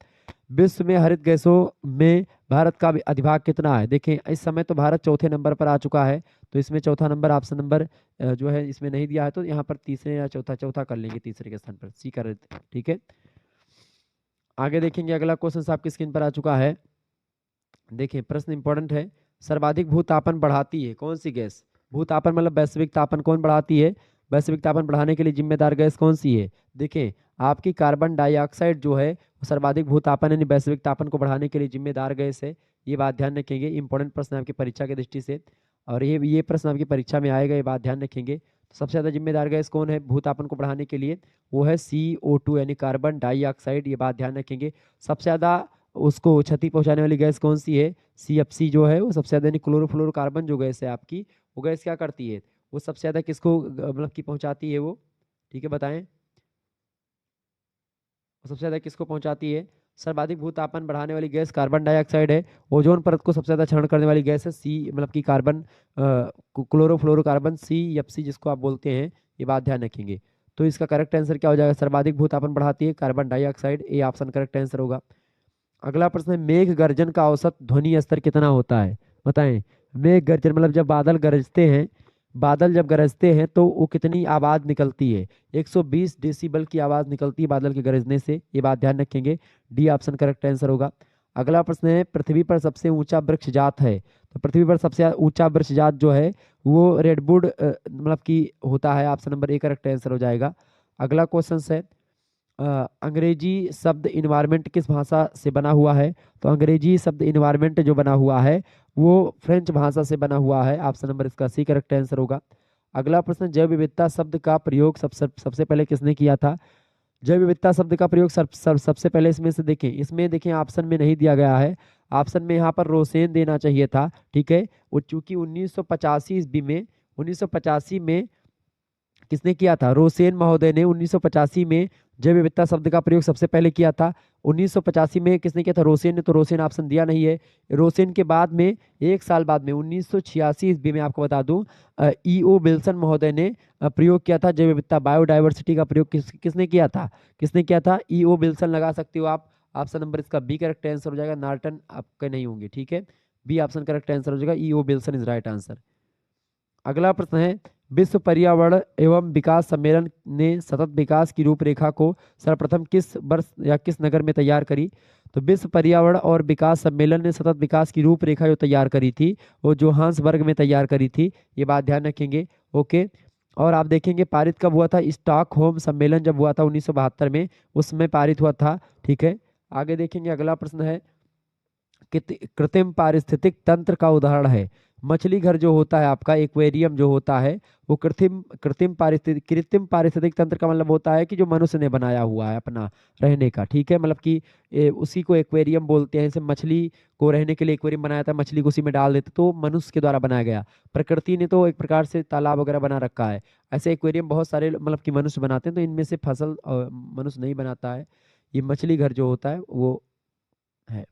विश्व में हरित गैसों में भारत का अधिभाग कितना है। देखें इस समय तो भारत चौथे नंबर पर आ चुका है, तो इसमें चौथा नंबर ऑप्शन नंबर जो है इसमें नहीं दिया है, तो यहाँ पर तीसरे या चौथा, चौथा कर लेंगे, तीसरे के स्थान पर सी कर देते हैं। ठीक है, आगे देखेंगे अगला क्वेश्चन आपकी स्क्रीन पर आ चुका है। देखिए प्रश्न इंपॉर्टेंट है, सर्वाधिक भूतापन बढ़ाती है कौन सी गैस। भूतापन मतलब वैश्विक तापन कौन बढ़ाती है, वैश्विक तापन बढ़ाने के लिए जिम्मेदार गैस कौन सी है। देखें आपकी कार्बन डाइऑक्साइड जो है वो सर्वाधिक भूतापन यानी वैश्विक तापन को बढ़ाने के लिए जिम्मेदार गैस है। ये बात ध्यान रखेंगे, इंपॉर्टेंट प्रश्न है आपकी परीक्षा की दृष्टि से, और ये प्रश्न आपकी परीक्षा में आएगा, ये बात ध्यान रखेंगे। तो सबसे ज़्यादा जिम्मेदार गैस कौन है भूतापन को बढ़ाने के लिए, वो है CO2 यानी कार्बन डाइऑक्साइड, ये बात ध्यान रखेंगे। सबसे ज़्यादा उसको क्षति पहुंचाने वाली गैस कौन सी है, CFC जो है वो सबसे ज़्यादा, यानी क्लोरोफ्लोरोकार्बन जो गैस है आपकी, वो गैस क्या करती है, वो सबसे ज़्यादा किसको मतलब की पहुंचाती है वो, ठीक है बताएं, वो सबसे ज़्यादा किसको पहुंचाती है। सर्वाधिक भूतापन बढ़ाने वाली गैस कार्बन डाइऑक्साइड है। ओजोन परत को सबसे ज़्यादा क्षरण करने वाली गैस है सी मतलब की कार्बन क्लोरोफ्लोरोकार्बन CFC जिसको आप बोलते हैं, ये बात ध्यान रखेंगे। तो इसका करेक्ट आंसर क्या हो जाएगा, सर्वाधिक भूतापन बढ़ाती है carbon dioxide, A option correct answer होगा। अगला प्रश्न है, मेघ गर्जन का औसत ध्वनि स्तर कितना होता है, बताएं। मेघ गर्जन मतलब जब बादल गरजते हैं, बादल जब गरजते हैं तो वो कितनी आवाज निकलती है, 120 डेसिबल की आवाज निकलती है बादल के गरजने से, ये बात ध्यान रखेंगे, डी ऑप्शन करेक्ट आंसर होगा। अगला प्रश्न है, पृथ्वी पर सबसे ऊंचा वृक्ष जात है, तो पृथ्वी पर सबसे ऊंचा वृक्ष जात जो है वो रेडवुड मतलब की होता है, option number a correct answer हो जाएगा। अगला क्वेश्चन है, अंग्रेजी शब्द इन्वायरमेंट किस भाषा से बना हुआ है, तो अंग्रेजी शब्द इन्वायरमेंट जो बना हुआ है वो फ्रेंच भाषा से बना हुआ है, ऑप्शन नंबर इसका सी करेक्ट आंसर होगा। अगला प्रश्न, जैव विविधता शब्द का प्रयोग सबसे पहले किसने किया था। जैव विविधता शब्द का प्रयोग सबसे पहले इसमें से देखें, इसमें देखें ऑप्शन में नहीं दिया गया है, ऑप्शन में यहाँ पर रोसेन देना चाहिए था, ठीक है। वो चूंकि 1985 ईस्वी में 1985 में किसने किया था, रोसेन महोदय ने 1985 में जैव विविधता शब्द का प्रयोग सबसे पहले किया था। 1985 में किसने किया था, रोसेन ने, तो रोसेन ऑप्शन दिया नहीं है। रोसेन के बाद में एक साल बाद में 1986 ईस्वी में आपको बता दूं E.O. विल्सन महोदय ने प्रयोग किया था जैव विविधता बायोडाइवर्सिटी का प्रयोग किसने किया था, किसने किया था, E.O. विल्सन लगा सकते हो आप। ऑप्शन नंबर इसका बी करेक्ट आंसर हो जाएगा, नार्टन आपके नहीं होंगे, ठीक है। बी ऑप्शन करेक्ट आंसर हो जाएगा, E.O. Wilson is right answer. अगला प्रश्न है, विश्व पर्यावरण एवं विकास सम्मेलन ने सतत विकास की रूपरेखा को सर्वप्रथम किस वर्ष या किस नगर में तैयार करी। तो विश्व पर्यावरण और विकास सम्मेलन ने सतत विकास की रूपरेखा जो तैयार करी थी वो जोहान्सबर्ग में तैयार करी थी, ये बात ध्यान रखेंगे, ओके। और आप देखेंगे पारित कब हुआ था, स्टॉकहोम सम्मेलन जब हुआ था 1972 में, उसमें पारित हुआ था, ठीक है। आगे देखेंगे अगला प्रश्न है, कृत्रिम पारिस्थितिक तंत्र का उदाहरण है। मछली घर जो होता है आपका एक्वेरियम जो होता है वो कृत्रिम पारिस्थितिक तंत्र का मतलब होता है कि जो मनुष्य ने बनाया हुआ है अपना रहने का, ठीक है। मतलब कि उसी को एक्वेरियम बोलते हैं। जैसे मछली को रहने के लिए एक्वेरियम बनाया था, मछली को उसी में डाल देते, तो मनुष्य के द्वारा बनाया गया। प्रकृति ने तो एक प्रकार से तालाब वगैरह बना रखा है, ऐसे एक्वेरियम बहुत सारे मतलब कि मनुष्य बनाते हैं, तो इनमें से फसल मनुष्य नहीं बनाता है। ये मछली घर जो होता है वो है।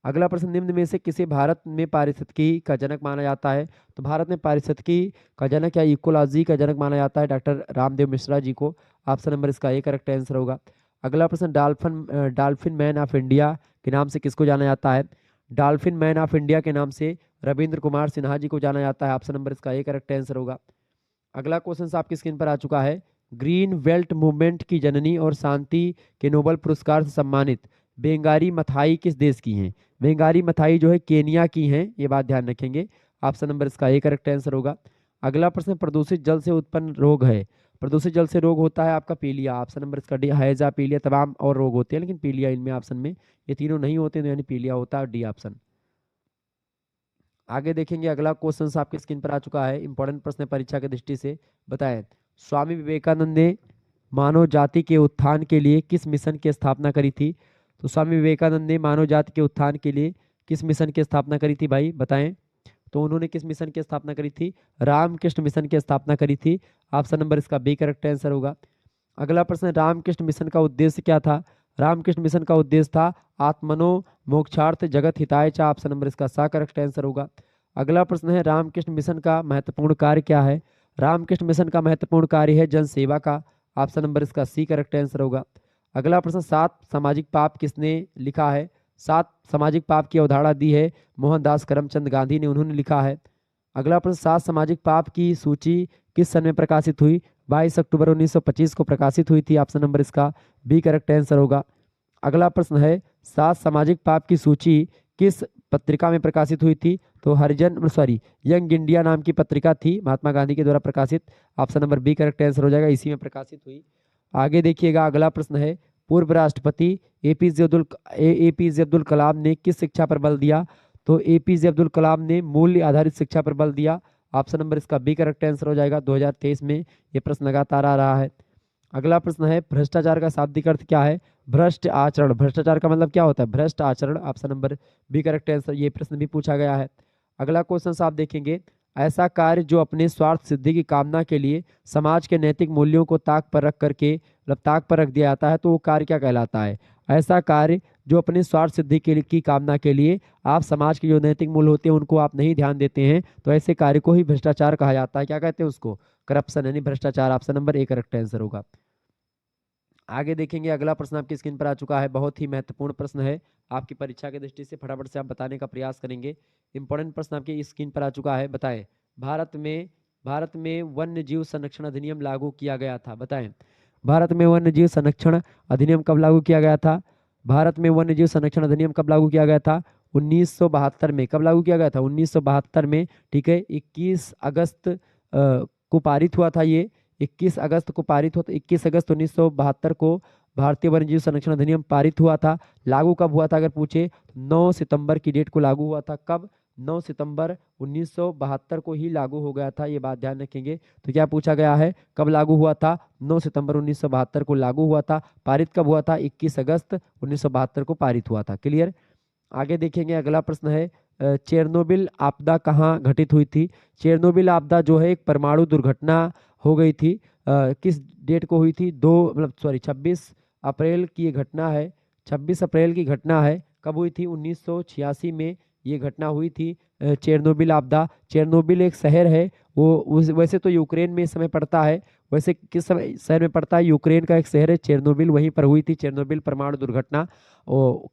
अगला प्रश्न, निम्न में से किसे भारत में पारिस्थितिकी का जनक माना जाता है? तो भारत में पारिस्थितिकी का जनक या इकोलॉजी का जनक माना जाता है डॉक्टर रामदेव मिश्रा जी को। ऑप्शन नंबर इसका ए करेक्ट आंसर होगा। अगला प्रश्न, डॉल्फिन मैन ऑफ इंडिया के नाम से किसको जाना जाता है? डॉल्फिन मैन ऑफ इंडिया के नाम से रविंद्र कुमार सिन्हा जी को जाना जाता है। ऑप्शन नंबर इसका ए करेक्ट आंसर होगा। अगला क्वेश्चन आपकी स्क्रीन पर आ चुका है, ग्रीन बेल्ट मूवमेंट की जननी और शांति के नोबेल पुरस्कार से सम्मानित बेंगारी मथाई किस देश की हैं? बेंगारी मथाई जो है केनिया की हैं, ये बात ध्यान रखेंगे। ऑप्शन नंबर इसका ए करेक्ट आंसर होगा। अगला प्रश्न, प्रदूषित जल से उत्पन्न रोग है। प्रदूषित जल से रोग होता है आपका पीलिया। ऑप्शन नंबर इसका डी, हैजा, पीलिया, तमाम और रोग होते हैं लेकिन पीलिया इनमें ऑप्शन में ये तीनों नहीं होते, तो यानी पीलिया होता है, डी ऑप्शन। आगे देखेंगे, अगला क्वेश्चन आपकी स्क्रीन पर आ चुका है, इंपॉर्टेंट प्रश्न है परीक्षा की दृष्टि से। बताएं, स्वामी विवेकानंद ने मानव जाति के उत्थान के लिए किस मिशन की स्थापना करी थी? तो स्वामी विवेकानंद ने मानव जाति के उत्थान के लिए किस मिशन की स्थापना करी थी भाई, बताएं। तो उन्होंने किस मिशन की स्थापना करी थी? रामकृष्ण मिशन की स्थापना करी थी। ऑप्शन नंबर इसका बी करेक्ट आंसर होगा। अगला प्रश्न, रामकृष्ण मिशन का उद्देश्य क्या था? रामकृष्ण मिशन का उद्देश्य था आत्मनो मोक्षार्थ जगत हिताय च। ऑप्शन नंबर इसका सा करेक्ट आंसर होगा। अगला प्रश्न है, रामकृष्ण मिशन का महत्वपूर्ण कार्य क्या है? रामकृष्ण मिशन का महत्वपूर्ण कार्य है जन सेवा का। ऑप्शन नंबर इसका सी करेक्ट आंसर होगा। अगला प्रश्न, 7 सामाजिक पाप किसने लिखा है? 7 सामाजिक पाप की अवधारणा दी है मोहनदास करमचंद गांधी ने, उन्होंने लिखा है। अगला प्रश्न, 7 सामाजिक पाप की सूची किस सन में प्रकाशित हुई? 22 अक्टूबर 1925 को प्रकाशित हुई थी। ऑप्शन नंबर इसका बी करेक्ट आंसर होगा। अगला प्रश्न है, 7 सामाजिक पाप की सूची किस पत्रिका में प्रकाशित हुई थी? तो यंग इंडिया नाम की पत्रिका थी, महात्मा गांधी के द्वारा प्रकाशित। Option number B correct answer हो जाएगा, इसी में प्रकाशित हुई। आगे देखिएगा, अगला प्रश्न है, पूर्व राष्ट्रपति एपीजे अब्दुल कलाम ने किस शिक्षा पर बल दिया? तो एपीजे अब्दुल कलाम ने मूल्य आधारित शिक्षा पर बल दिया। ऑप्शन नंबर इसका बी करेक्ट आंसर हो जाएगा। 2023 में ये प्रश्न लगातार आ रहा है। अगला प्रश्न है, भ्रष्टाचार का शाब्दिक अर्थ क्या है? भ्रष्ट आचरण। भ्रष्टाचार का मतलब क्या होता है? भ्रष्ट आचरण। Option number B correct answer, ये प्रश्न भी पूछा गया है। अगला क्वेश्चन आप देखेंगे, ऐसा कार्य जो अपने स्वार्थ सिद्धि की कामना के लिए समाज के नैतिक मूल्यों को ताक पर रख करके मतलब ताक पर रख दिया जाता है, तो वो कार्य क्या कहलाता है? ऐसा कार्य जो अपने स्वार्थ सिद्धि की कामना के लिए आप समाज के जो नैतिक मूल्य होते हैं उनको आप नहीं ध्यान देते हैं, तो ऐसे कार्य को ही भ्रष्टाचार कहा जाता है। क्या कहते हैं उसको? करप्शन, यानी भ्रष्टाचार। Option number a correct answer होगा। आगे देखेंगे, अगला प्रश्न आपकी स्क्रीन पर आ चुका है, बहुत ही महत्वपूर्ण प्रश्न है आपकी परीक्षा की दृष्टि से, फटाफट से आप बताने का प्रयास करेंगे। इंपॉर्टेंट प्रश्न आपकी स्क्रीन पर आ चुका है। बताएं, भारत में वन्य जीव संरक्षण अधिनियम लागू किया गया था। बताएं, भारत में वन्य जीव संरक्षण अधिनियम कब लागू किया गया था? भारत में वन्य जीव संरक्षण अधिनियम कब लागू किया गया था? 1972 में। कब लागू किया गया था? 1972 में। ठीक है, 21 अगस्त को पारित हुआ था ये। 21 अगस्त को पारित हो, तो 21 अगस्त 1972 को भारतीय वन्यजीव संरक्षण अधिनियम पारित हुआ था। लागू कब हुआ था अगर पूछे, 9 सितंबर की डेट को लागू हुआ था। कब? 9 सितंबर 1972 को ही लागू हो गया था, ये बात ध्यान रखेंगे। तो क्या पूछा गया है, कब लागू हुआ था? 9 सितंबर 1972 को लागू हुआ था। पारित कब हुआ था? 21 अगस्त 1972 को पारित हुआ था। क्लियर। आगे देखेंगे, अगला प्रश्न है, चेरनोबिल आपदा कहाँ घटित हुई थी? चेरनोबिल आपदा जो है एक परमाणु दुर्घटना हो गई थी। किस डेट को हुई थी? 26 अप्रैल की ये घटना है। 26 अप्रैल की घटना है। कब हुई थी? 1986 में ये घटना हुई थी, चेरनोबिल आपदा। चेरनोबिल एक शहर है, वो वैसे तो यूक्रेन में इस समय पड़ता है। वैसे किस समय शहर में पड़ता है? यूक्रेन का एक शहर है चेरनोबिल, वहीं पर हुई थी चेरनोबिल परमाणु दुर्घटना।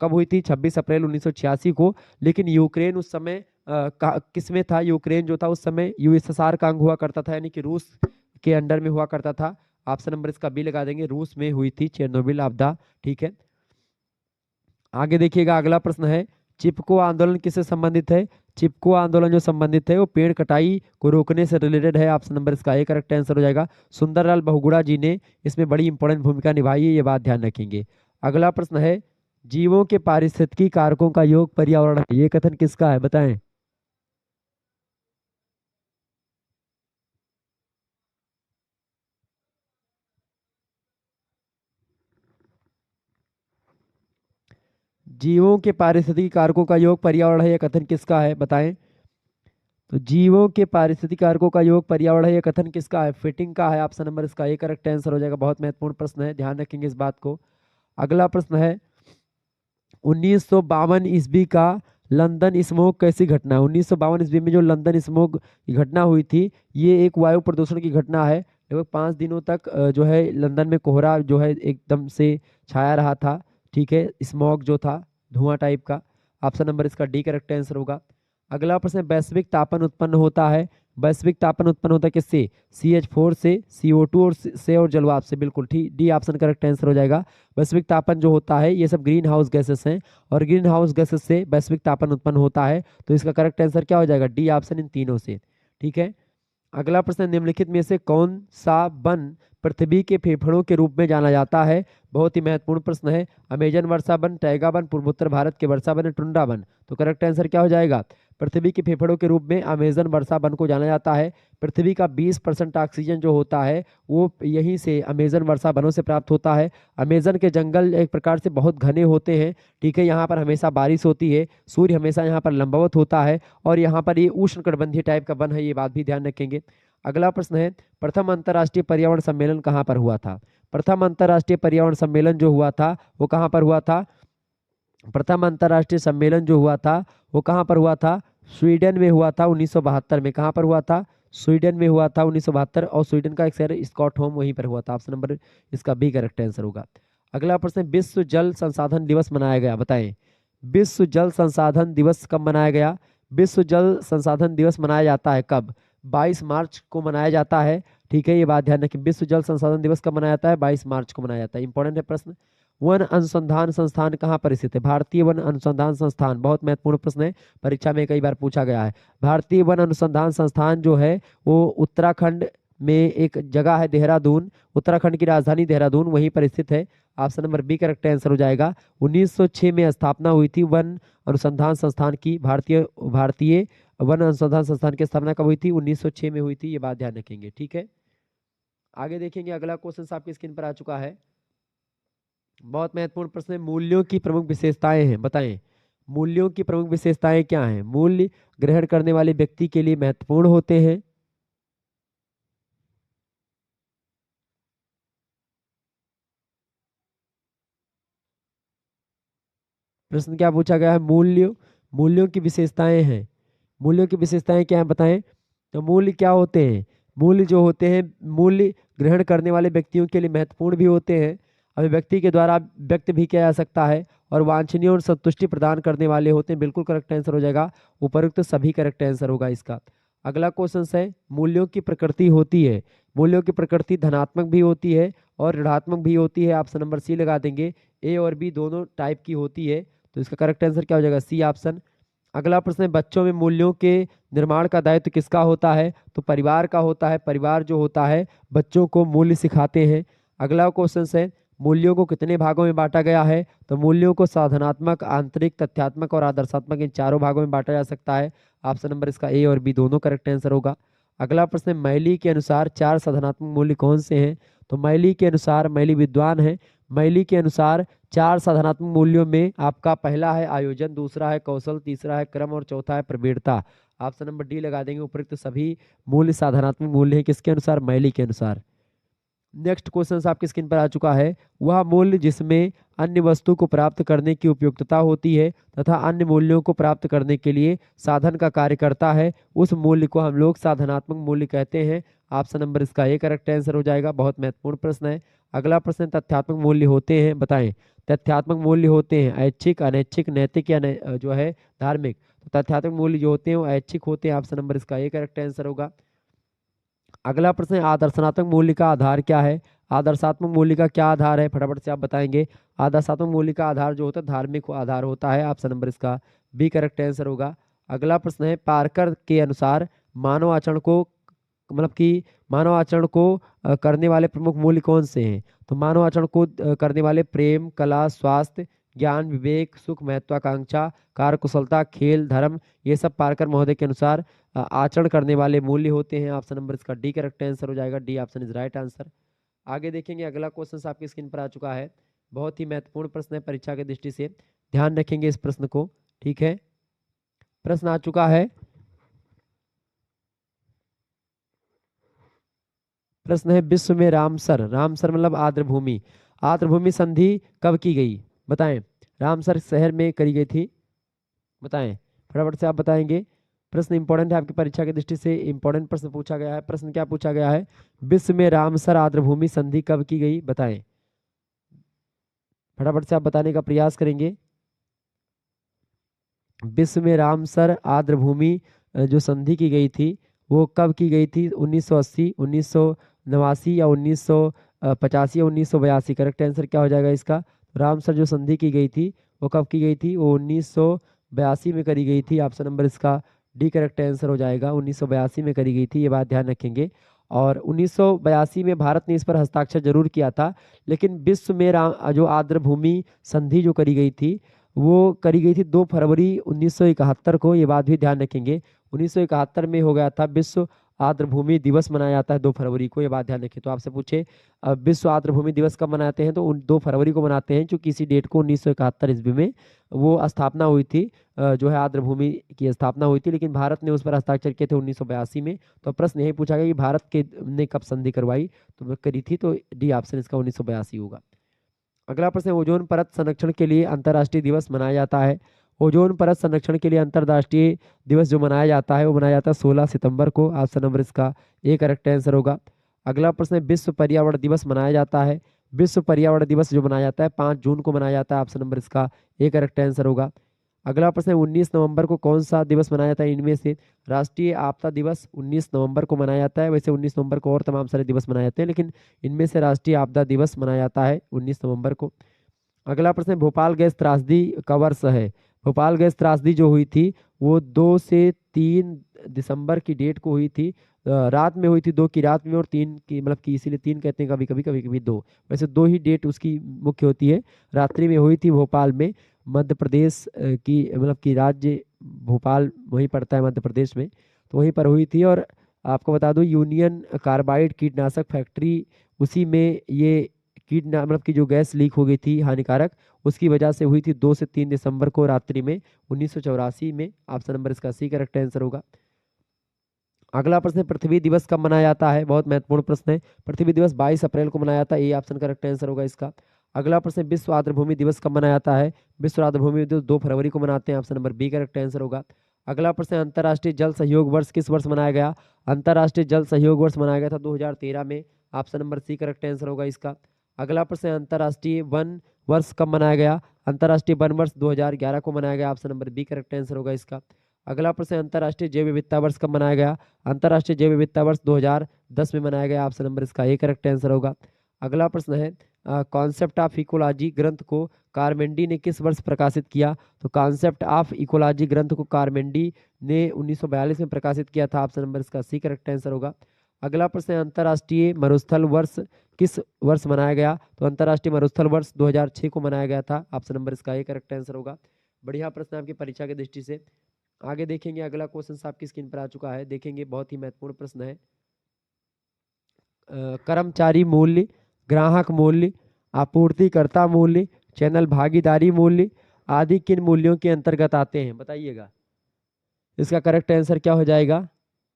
कब हुई थी? 26 अप्रैल 1986 को। लेकिन यूक्रेन उस समय किस में था? यूक्रेन जो था उस समय यूएसएसआर का अंग हुआ करता था, यानी कि रूस के अंडर में हुआ करता था। ऑप्शन नंबर इसका बी लगा देंगे, रूस में हुई थी चेरनोबिल आपदा। ठीक है, आगे देखिएगा, अगला प्रश्न है, चिपको आंदोलन किससे संबंधित है? चिपको आंदोलन जो संबंधित है वो पेड़ कटाई को रोकने से रिलेटेड है। ऑप्शन नंबर इसका ए करेक्ट आंसर हो जाएगा। सुंदरलाल बहुगुणा जी ने इसमें बड़ी इंपॉर्टेंट भूमिका निभाई है, ये बात ध्यान रखेंगे। अगला प्रश्न है, जीवों के पारिस्थितिकी कारकों का योग पर्यावरण है, ये कथन किसका है? बताएं। जीवों के पारिस्थितिकी कारकों का योग पर्यावरण है, यह कथन किसका है? बताएं। तो जीवों के पारिस्थितिकी कारकों का योग पर्यावरण है, यह कथन किसका है? फिटिंग का है। ऑप्शन नंबर इसका ए करेक्ट आंसर हो जाएगा। बहुत महत्वपूर्ण प्रश्न है, ध्यान रखेंगे इस बात को। अगला प्रश्न है, 1952 ईस्वी का लंदन स्मोक कैसी घटना है? 1952 ईस्वी में जो लंदन स्मोक की घटना हुई थी, ये एक वायु प्रदूषण की घटना है। लगभग 5 दिनों तक जो है लंदन में कोहरा जो है एकदम से छाया रहा था। ठीक है, स्मोक जो था धुआं टाइप का। ऑप्शन नंबर इसका डी करेक्ट आंसर होगा। अगला प्रश्न, वैश्विक तापन उत्पन्न होता है। वैश्विक तापन उत्पन्न होता है किससे? CH4 से, CO2 और से और जलवाष्प से। बिल्कुल ठीक, डी ऑप्शन करेक्ट आंसर हो जाएगा। वैश्विक तापन जो होता है ये सब ग्रीन हाउस गैसेस हैं, और ग्रीन हाउस गैसेस से वैश्विक तापन उत्पन्न होता है। तो इसका करेक्ट आंसर क्या हो जाएगा? डी ऑप्शन इन तीनों से। ठीक है। अगला प्रश्न, निम्नलिखित में से कौन सा वन पृथ्वी के फेफड़ों के रूप में जाना जाता है? बहुत ही महत्वपूर्ण प्रश्न है। अमेजन वर्षा वन, टैगा वन, पूर्वोत्तर भारत के वर्षा वन, टुंड्रा वन। तो करेक्ट आंसर क्या हो जाएगा? पृथ्वी के फेफड़ों के रूप में अमेजन वर्षा वन को जाना जाता है। पृथ्वी का 20% ऑक्सीजन जो होता है वो यहीं से अमेजन वर्षा वनों से प्राप्त होता है। अमेजन के जंगल एक प्रकार से बहुत घने होते हैं। ठीक है, यहाँ पर हमेशा बारिश होती है, सूर्य हमेशा यहाँ पर लंबवत होता है, और यहाँ पर ये उष्णकटिबंधीय टाइप का वन है, ये बात भी ध्यान रखेंगे। अगला प्रश्न है, प्रथम अंतर्राष्ट्रीय पर्यावरण सम्मेलन कहाँ पर हुआ था? प्रथम अंतर्राष्ट्रीय पर्यावरण सम्मेलन जो हुआ था वो कहाँ पर हुआ था? प्रथम अंतर्राष्ट्रीय सम्मेलन जो हुआ था वो कहाँ पर हुआ था? स्वीडन में हुआ था 1972 में। कहाँ पर हुआ था? स्वीडन में हुआ था 1972, और स्वीडन का एक शहर स्टॉकहोम वहीं पर हुआ था। ऑप्शन नंबर इसका बी करेक्ट आंसर होगा। अगला प्रश्न, विश्व जल संसाधन दिवस मनाया गया, बताएं। विश्व जल संसाधन दिवस कब मनाया गया? विश्व जल संसाधन दिवस मनाया जाता है कब? 22 मार्च को मनाया जाता है। ठीक है, ये बात ध्यान रखें, विश्व जल संसाधन दिवस कब मनाया जाता है? 22 मार्च को मनाया जाता है। इंपॉर्टेंट है प्रश्न। वन अनुसंधान संस्थान कहाँ पर स्थित है? भारतीय वन अनुसंधान संस्थान, बहुत महत्वपूर्ण प्रश्न है, परीक्षा में कई बार पूछा गया है। भारतीय वन अनुसंधान संस्थान जो है वो उत्तराखंड में एक जगह है, देहरादून, उत्तराखंड की राजधानी देहरादून, वहीं पर स्थित है। Option number B correct answer हो जाएगा। 1906 में स्थापना हुई थी वन अनुसंधान संस्थान की। भारतीय भारतीय वन अनुसंधान संस्थान की स्थापना कब हुई थी? 1906 में हुई थी, ये बात ध्यान रखेंगे। ठीक है, आगे देखेंगे। अगला क्वेश्चन आपकी स्क्रीन पर आ चुका है, बहुत महत्वपूर्ण प्रश्न है। मूल्यों की प्रमुख विशेषताएं हैं, बताएं। मूल्यों की प्रमुख विशेषताएं क्या हैं? मूल्य ग्रहण करने वाले व्यक्ति के लिए महत्वपूर्ण होते हैं। प्रश्न क्या पूछा गया है? मूल्यों की विशेषताएं हैं। मूल्यों की विशेषताएं क्या है, बताएं। तो मूल्य क्या होते हैं? मूल्य जो होते हैं, मूल्य ग्रहण करने वाले व्यक्तियों के लिए महत्वपूर्ण भी होते हैं, अभिव्यक्ति के द्वारा व्यक्त भी किया जा सकता है, और वांछनीय और संतुष्टि प्रदान करने वाले होते हैं। बिल्कुल करेक्ट आंसर हो जाएगा, उपरोक्त सभी करेक्ट आंसर होगा इसका। अगला क्वेश्चन है, मूल्यों की प्रकृति होती है। मूल्यों की प्रकृति धनात्मक भी होती है और ऋणात्मक भी होती है। ऑप्शन नंबर सी लगा देंगे, ए और बी दोनों टाइप की होती है। तो इसका करेक्ट आंसर क्या हो जाएगा? C option. अगला प्रश्न है, बच्चों में मूल्यों के निर्माण का दायित्व किसका होता है? तो परिवार का होता है। परिवार जो होता है बच्चों को मूल्य सिखाते हैं। अगला क्वेश्चन है, मूल्यों को कितने भागों में बांटा गया है? तो मूल्यों को साधनात्मक, आंतरिक, तथ्यात्मक और आदर्शात्मक, इन चारों भागों में बांटा जा सकता है। ऑप्शन नंबर इसका ए और बी दोनों करेक्ट आंसर होगा। अगला प्रश्न है, मैली के अनुसार 4 साधनात्मक मूल्य कौन से हैं? तो मैली के अनुसार, मैली विद्वान है, मैली के अनुसार 4 साधनात्मक मूल्यों में आपका पहला है आयोजन, दूसरा है कौशल, तीसरा है क्रम और चौथा है प्रवीणता। ऑप्शन नंबर डी लगा देंगे। उपयुक्त सभी मूल्य साधनात्मक मूल्य हैं किसके अनुसार? मैली के अनुसार। नेक्स्ट क्वेश्चन आपकी स्क्रीन पर आ चुका है, वह मूल्य जिसमें अन्य वस्तु को प्राप्त करने की उपयुक्तता होती है तथा अन्य मूल्यों को प्राप्त करने के लिए साधन का कार्य करता है, उस मूल्य को हम लोग साधनात्मक मूल्य कहते हैं। ऑप्शन नंबर इसका ए करेक्ट आंसर हो जाएगा। बहुत महत्वपूर्ण प्रश्न है। अगला प्रश्न, तथ्यात्मक मूल्य होते हैं, बताएं। तथ्यात्मक मूल्य होते हैं ऐच्छिक, अनैच्छिक, नैतिक या जो है धार्मिक। तो तथ्यात्मक मूल्य जो होते हैं वो ऐच्छिक होते हैं। ऑप्शन नंबर इसका ए करेक्ट आंसर होगा। अगला प्रश्न है, आदर्शनात्मक मूल्य का आधार क्या है? आदर्शात्मक मूल्य का क्या आधार है, फटाफट से आप बताएंगे। आदर्शात्मक मूल्य का आधार जो होता है धार्मिक आधार होता है। ऑप्शन नंबर इसका बी करेक्ट आंसर होगा। अगला प्रश्न है, पार्कर के अनुसार मानव आचरण को, मतलब कि मानव आचरण को करने वाले प्रमुख मूल्य कौन से हैं? तो मानव आचरण को करने वाले प्रेम, कला, स्वास्थ्य, ज्ञान, विवेक, सुख, महत्वाकांक्षा, कार्यकुशलता, खेल, धर्म, ये सब पार्कर महोदय के अनुसार आचरण करने वाले मूल्य होते हैं। ऑप्शन नंबर इसका डी करेक्ट आंसर हो जाएगा। D option is right answer. आगे देखेंगे, अगला क्वेश्चन आपकी स्क्रीन पर आ चुका है, बहुत ही महत्वपूर्ण प्रश्न है परीक्षा की दृष्टि से, ध्यान रखेंगे इस प्रश्न को। ठीक है, प्रश्न आ चुका है, प्रश्न है, विश्व में रामसर, रामसर मतलब आर्द्रभूमि, आर्द्रभूमि संधि कब की गई, बताएं। रामसर शहर में करी गई थी? बताएं, फटाफट से आप बताएंगे। प्रश्न इंपॉर्टेंट है, आपकी परीक्षा की दृष्टि से इंपॉर्टेंट प्रश्न पूछा गया है। प्रश्न क्या पूछा गया है? विश्व में रामसर आर्द्रभूमि संधि कब की गई? बताएं, फटाफट से आप बताने का प्रयास करेंगे। विश्व में रामसर आर्द्रभूमि जो संधि की गई थी वो कब की गई थी? 1980, 1989 या 1985 या 1982? करेक्ट आंसर क्या हो जाएगा इसका? रामसर जो संधि की गई थी वो कब की गई थी? वो 1982 में करी गई थी। ऑप्शन नंबर इसका डी करेक्ट आंसर हो जाएगा। 1982 में करी गई थी, ये बात ध्यान रखेंगे। और 1982 में भारत ने इस पर हस्ताक्षर जरूर किया था, लेकिन विश्व में जो आर्द्रभूमि संधि जो करी गई थी वो करी गई थी 2 फरवरी 1971 को, ये बात भी ध्यान रखेंगे। 1971 में हो गया था विश्व आर्द्रभूमि दिवस मनाया जाता है 2 फरवरी को, ये बात ध्यान रखें। तो आपसे पूछे विश्व आर्द्रभूमि दिवस कब मनाते हैं, तो 2 फरवरी को मनाते हैं, जो किसी डेट को 1971 ईस्वी में वो स्थापना हुई थी, जो है आर्द्रभूमि की स्थापना हुई थी, लेकिन भारत ने उस पर हस्ताक्षर किए थे 1982 में। तो प्रश्न यही पूछा गया कि भारत के ने कब संधि करवाई, तो करी थी, तो डी ऑप्शन इसका 1982 होगा। अगला प्रश्न, ओजोन परत संरक्षण के लिए अंतर्राष्ट्रीय दिवस मनाया जाता है। ओजोन परत संरक्षण के लिए अंतर्राष्ट्रीय दिवस जो मनाया जाता है वो मनाया जाता है 16 सितंबर को। ऑप्शन नंबर इसका ए करेक्ट आंसर होगा। अगला प्रश्न, विश्व पर्यावरण दिवस मनाया जाता है। विश्व पर्यावरण दिवस जो मनाया जाता है 5 जून को मनाया जाता है। ऑप्शन नंबर इसका ए करेक्ट आंसर होगा। अगला प्रश्न, 19 नवंबर को कौन सा दिवस मनाया जाता है इनमें से? राष्ट्रीय आपदा दिवस 19 नवंबर को मनाया जाता है। वैसे 19 नवंबर को और तमाम सारे दिवस मनाए जाते हैं, लेकिन इनमें से राष्ट्रीय आपदा दिवस मनाया जाता है 19 नवंबर को। अगला प्रश्न, भोपाल गैस त्रासदी का वर्ष है। भोपाल गैस त्रासदी जो हुई थी वो 2 से 3 दिसंबर की डेट को हुई थी। रात में हुई थी, 2 की रात में और 3 की, मतलब कि इसीलिए 3 कहते हैं, कभी कभी कभी कभी 2, वैसे 2 ही डेट उसकी मुख्य होती है। रात्रि में हुई थी भोपाल में, मध्य प्रदेश की, मतलब कि राज्य भोपाल वहीं पड़ता है मध्य प्रदेश में, तो वहीं पर हुई थी। और आपको बता दूं, यूनियन कार्बाइड कीटनाशक फैक्ट्री, उसी में ये मतलब की जो गैस लीक हो गई थी हानिकारक, उसकी वजह से हुई थी 2 से 3 दिसंबर को रात्रि में 1984 में। ऑप्शन नंबर इसका सी करेक्ट आंसर होगा। अगला प्रश्न, पृथ्वी दिवस कब मनाया जाता है? बहुत महत्वपूर्ण प्रश्न है। पृथ्वी दिवस 22 अप्रैल को मनाया जाता है, ए ऑप्शन करेक्ट आंसर होगा इसका। अगला प्रश्न, विश्व आर्द्रभूमि दिवस कब मनाया जाता है? विश्व आर्द्रभूमि दिवस 2 फरवरी को मनाते हैं। Option number B correct answer होगा। अगला प्रश्न, अंतर्राष्ट्रीय जल सहयोग वर्ष किस वर्ष मनाया गया? अंतर्राष्ट्रीय जल सहयोग वर्ष मनाया गया था 2013 में। Option number C correct answer होगा इसका। अगला प्रश्न, अंतर्राष्ट्रीय वन वर्ष कब मनाया गया? अंतर्राष्ट्रीय वन वर्ष 2011 को मनाया गया। Option number B correct answer होगा इसका। अगला प्रश्न, अंतर्राष्ट्रीय जैव विविधता वर्ष कब मनाया गया? अंतर्राष्ट्रीय जैव विविधता वर्ष 2010 में मनाया गया। ऑप्शन नंबर इसका ए करेक्ट आंसर होगा। अगला प्रश्न है, कॉन्सेप्ट ऑफ इकोलॉजी ग्रंथ को कार्मेंडी ने किस वर्ष प्रकाशित किया? तो कॉन्सेप्ट ऑफ इकोलॉजी ग्रंथ को कार्मेंडी ने 1942 में प्रकाशित किया था। ऑप्शन नंबर इसका सी करेक्ट आंसर होगा। अगला प्रश्न है, अंतर्राष्ट्रीय मरुस्थल वर्ष किस वर्ष मनाया गया? तो अंतर्राष्ट्रीय मरुस्थल वर्ष 2006 को मनाया गया था। ऑप्शन नंबर इसका ए करेक्ट आंसर होगा। बढ़िया प्रश्न है आपकी परीक्षा की दृष्टि से। आगे देखेंगे, अगला क्वेश्चन आपकी स्क्रीन पर आ चुका है, देखेंगे, बहुत ही महत्वपूर्ण प्रश्न है। कर्मचारी मूल्य, ग्राहक मूल्य, आपूर्तिकर्ता मूल्य, चैनल भागीदारी मूल्य आदि किन मूल्यों के अंतर्गत आते हैं? बताइएगा, इसका करेक्ट आंसर क्या हो जाएगा?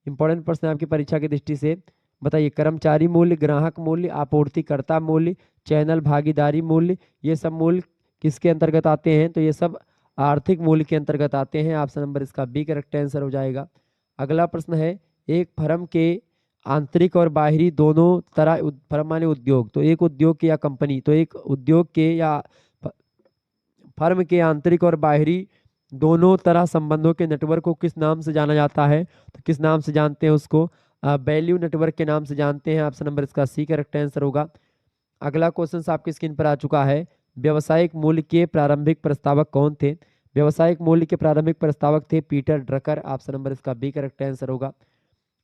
इंपॉर्टेंट प्रश्न है आपकी परीक्षा की दृष्टि से। बताइए, कर्मचारी मूल्य, ग्राहक मूल्य, आपूर्तिकर्ता मूल्य, चैनल भागीदारी मूल्य, ये सब मूल्य किसके अंतर्गत आते हैं? तो ये सब आर्थिक मूल्य के अंतर्गत आते हैं। ऑप्शन नंबर इसका बी करेक्ट आंसर हो जाएगा। अगला प्रश्न है, एक फर्म के आंतरिक और बाहरी दोनों तरह, फर्म माने उद्योग, तो एक उद्योग के या कंपनी, तो एक उद्योग के या फर्म के आंतरिक और बाहरी दोनों तरह संबंधों के नेटवर्क को किस नाम से जाना जाता है? तो किस नाम से जानते हैं उसको? वैल्यू नेटवर्क के नाम से जानते हैं। ऑप्शन नंबर इसका सी करेक्ट आंसर होगा। अगला क्वेश्चन आपकी स्क्रीन पर आ चुका है, व्यवसायिक मूल्य के प्रारंभिक प्रस्तावक कौन थे? व्यवसायिक मूल्य के प्रारंभिक प्रस्तावक थे पीटर ड्रकर। ऑप्शन नंबर इसका बी करेक्ट आंसर होगा।